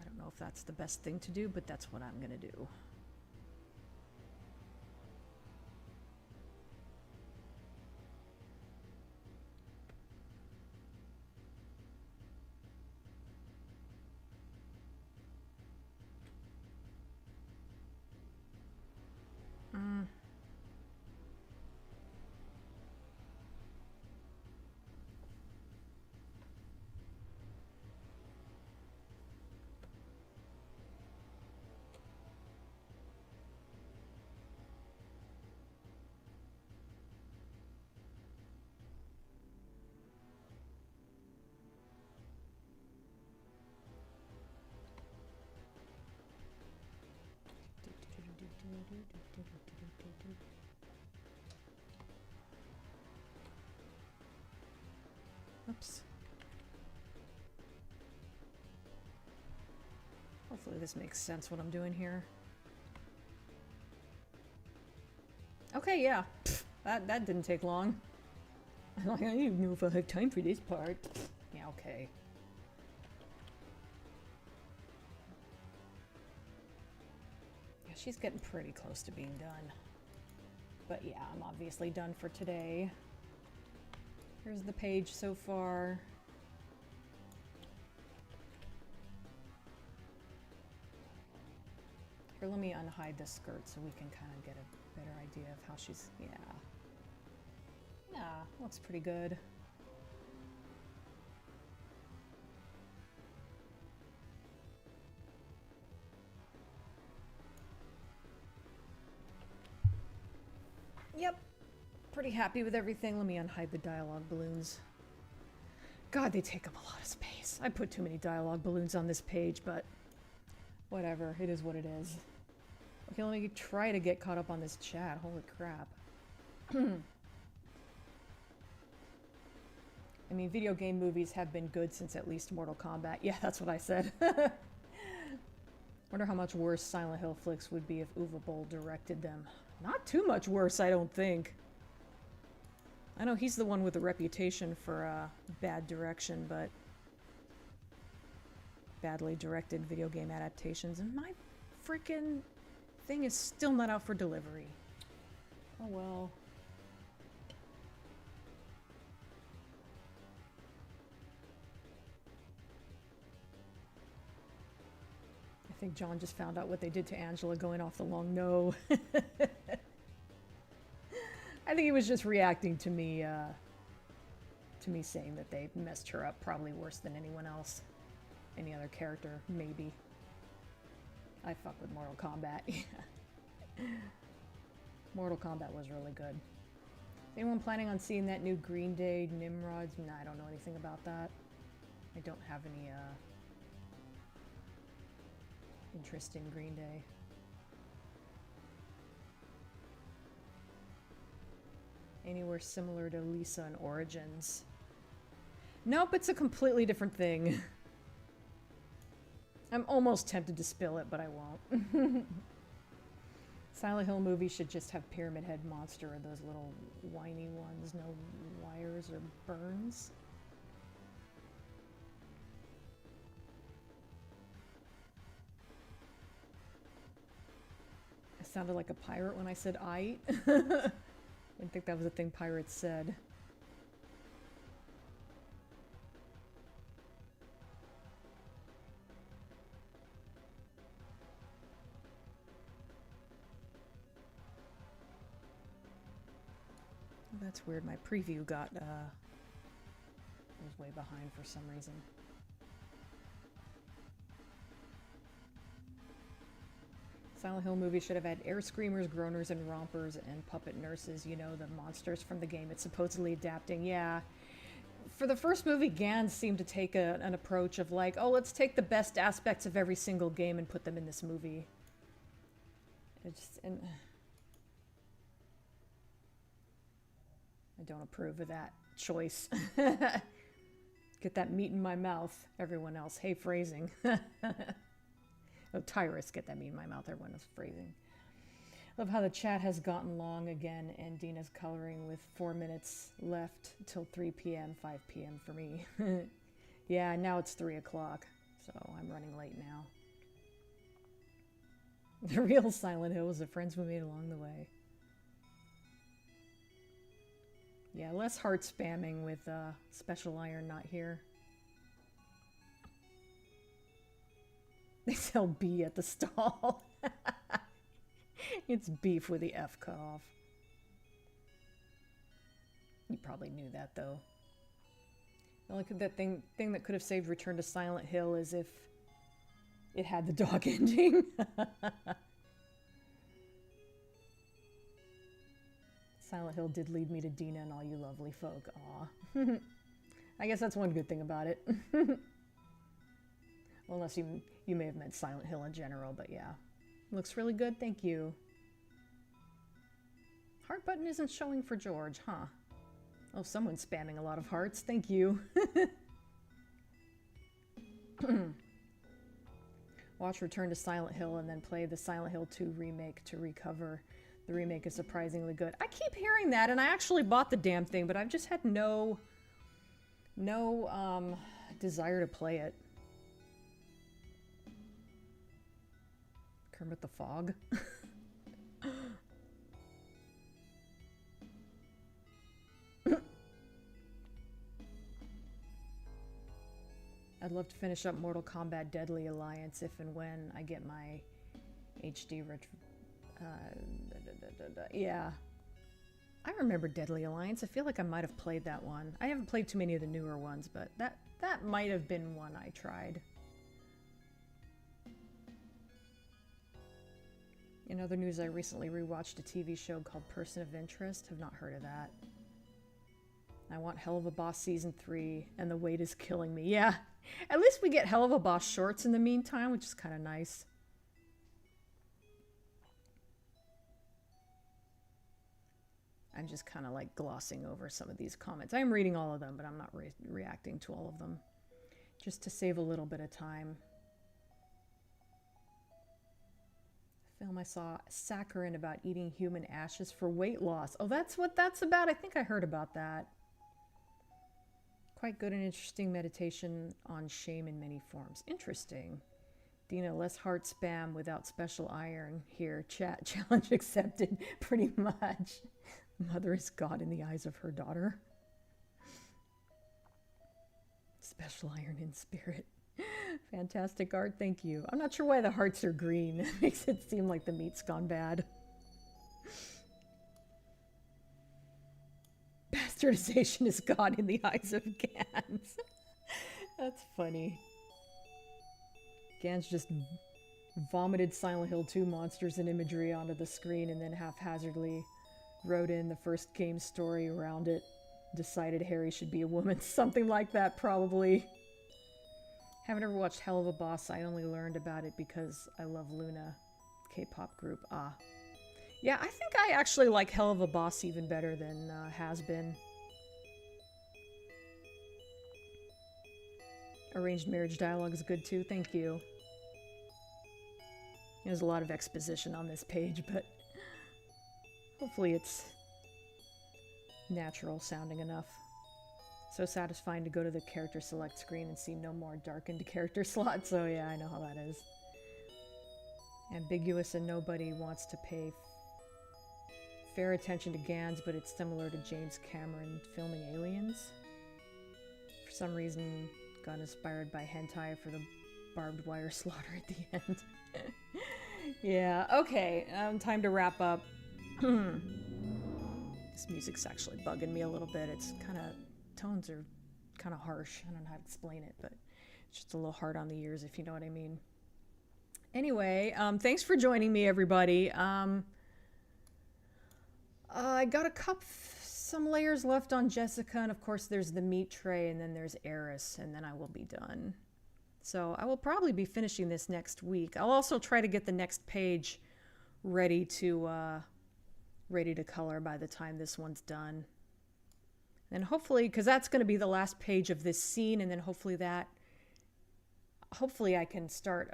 don't know if that's the best thing to do, but that's what I'm gonna do. Oops. Hopefully this makes sense what I'm doing here. Okay, yeah. Pfft, that didn't take long. I don't even know if I have time for this part. Yeah, okay. Yeah, she's getting pretty close to being done. But yeah, I'm obviously done for today. Here's the page so far. Here, let me unhide the skirt so we can kind of get a better idea of how she's, yeah. Yeah, looks pretty good. Yep. Pretty happy with everything. Let me unhide the dialogue balloons. God, they take up a lot of space. I put too many dialogue balloons on this page, but whatever. It is what it is. Okay, let me try to get caught up on this chat. Holy crap. I mean, video game movies have been good since at least Mortal Kombat. Yeah, that's what I said. Wonder how much worse Silent Hill flicks would be if Uwe Boll directed them. Not too much worse, I don't think. I know he's the one with the reputation for bad direction, but badly directed video game adaptations, and my freaking thing is still not out for delivery. Oh well. I think John just found out what they did to Angela going off the long no. I think he was just reacting to me saying that they messed her up probably worse than anyone else. Any other character, maybe. I fuck with Mortal Kombat. Yeah. Mortal Kombat was really good. Is anyone planning on seeing that new Green Day Nimrods? Nah, I don't know anything about that. I don't have Interesting, Green Day. Anywhere similar to Lisa in Origins? Nope, it's a completely different thing. I'm almost tempted to spill it, but I won't. Silent Hill movie should just have Pyramid Head Monster or those little whiny ones, no wires or burns. I sounded like a pirate when I said I. I didn't think that was a thing pirates said. That's weird. My preview got, was way behind for some reason. Silent Hill movie should have had air screamers, groaners, and rompers, and puppet nurses. You know, the monsters from the game it's supposedly adapting. Yeah. For the first movie, Gans seemed to take an approach of like, oh, let's take the best aspects of every single game and put them in this movie. And I don't approve of that choice. Get that meat in my mouth. Everyone else, hey, phrasing. Oh, Tyrus, get that meat in my mouth. Everyone else, phrasing. Love how the chat has gotten long again, and Dina's coloring with 4 minutes left till 3 p.m., 5 p.m. for me. Yeah, now it's 3 o'clock, so I'm running late now. The real Silent Hill was the friends we made along the way. Yeah, less heart spamming with Special Iron not here. They sell B at the stall. It's beef with the F cut off. You probably knew that, though. The only thing that could have saved Return to Silent Hill is if it had the dog ending. Silent Hill did lead me to Dina and all you lovely folk. Aw. I guess that's one good thing about it. Well, unless you may have meant Silent Hill in general, but yeah. Looks really good, thank you. Heart button isn't showing for George, huh? Oh, someone's spamming a lot of hearts, thank you. Watch Return to Silent Hill and then play the Silent Hill 2 remake to recover. The remake is surprisingly good. I keep hearing that, and I actually bought the damn thing, but I've just had no desire to play it. Kermit the Frog. I'd love to finish up Mortal Kombat Deadly Alliance if and when I get my HD yeah. I remember Deadly Alliance. I feel like I might have played that one. I haven't played too many of the newer ones, but that might have been one I tried. In other news, I recently rewatched a TV show called Person of Interest. Have not heard of that. I want Hell of a Boss Season 3, and the wait is killing me. Yeah, at least we get Hell of a Boss shorts in the meantime, which is kind of nice. I'm just kind of like glossing over some of these comments. I'm reading all of them, but I'm not reacting to all of them. Just to save a little bit of time. Film I saw Saccharin about eating human ashes for weight loss. Oh, that's what that's about. I think I heard about that. Quite good and interesting meditation on shame in many forms. Interesting. Dina, less heart spam without Special Iron here. Chat challenge accepted. Pretty much. Mother is God in the eyes of her daughter. Special Iron in spirit. Fantastic art, thank you. I'm not sure why the hearts are green. It makes it seem like the meat's gone bad. Bastardization is God in the eyes of Gans. That's funny. Gans just vomited Silent Hill 2 monsters and imagery onto the screen and then haphazardly wrote in the first game story around it. Decided Harry should be a woman. Something like that, probably. Haven't ever watched Hell of a Boss. I only learned about it because I love Luna, K-pop group. Ah. Yeah, I think I actually like Hell of a Boss even better than Has Been. Arranged Marriage Dialogue is good too, thank you. There's a lot of exposition on this page, but hopefully it's natural sounding enough. So satisfying to go to the character select screen and see no more darkened character slots. So yeah, I know how that is. Ambiguous and nobody wants to pay fair attention to Gans, but it's similar to James Cameron filming Aliens. For some reason, got inspired by hentai for the barbed wire slaughter at the end. Yeah, okay, time to wrap up. This music's actually bugging me a little bit. It's kind of, tones are kind of harsh. I don't know how to explain it, but it's just a little hard on the ears, if you know what I mean. Anyway, thanks for joining me, everybody. I got some layers left on Jessica, and of course there's the meat tray, and then there's Eris, and then I will be done. So I will probably be finishing this next week. I'll also try to get the next page ready to color by the time this one's done. And hopefully, because that's going to be the last page of this scene, and then hopefully I can start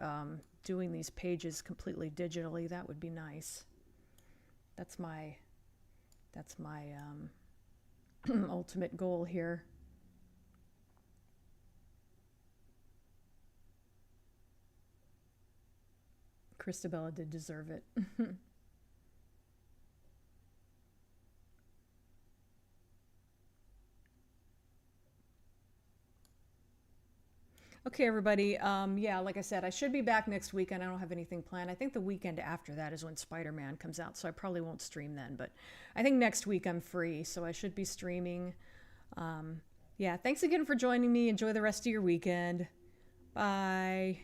doing these pages completely digitally. That would be nice. That's my ultimate goal here. Christabella did deserve it. Okay, everybody. Yeah, like I said, I should be back next weekend. I don't have anything planned. I think the weekend after that is when Spider-Man comes out, so I probably won't stream then. But I think next week I'm free, so I should be streaming. Yeah, thanks again for joining me. Enjoy the rest of your weekend. Bye.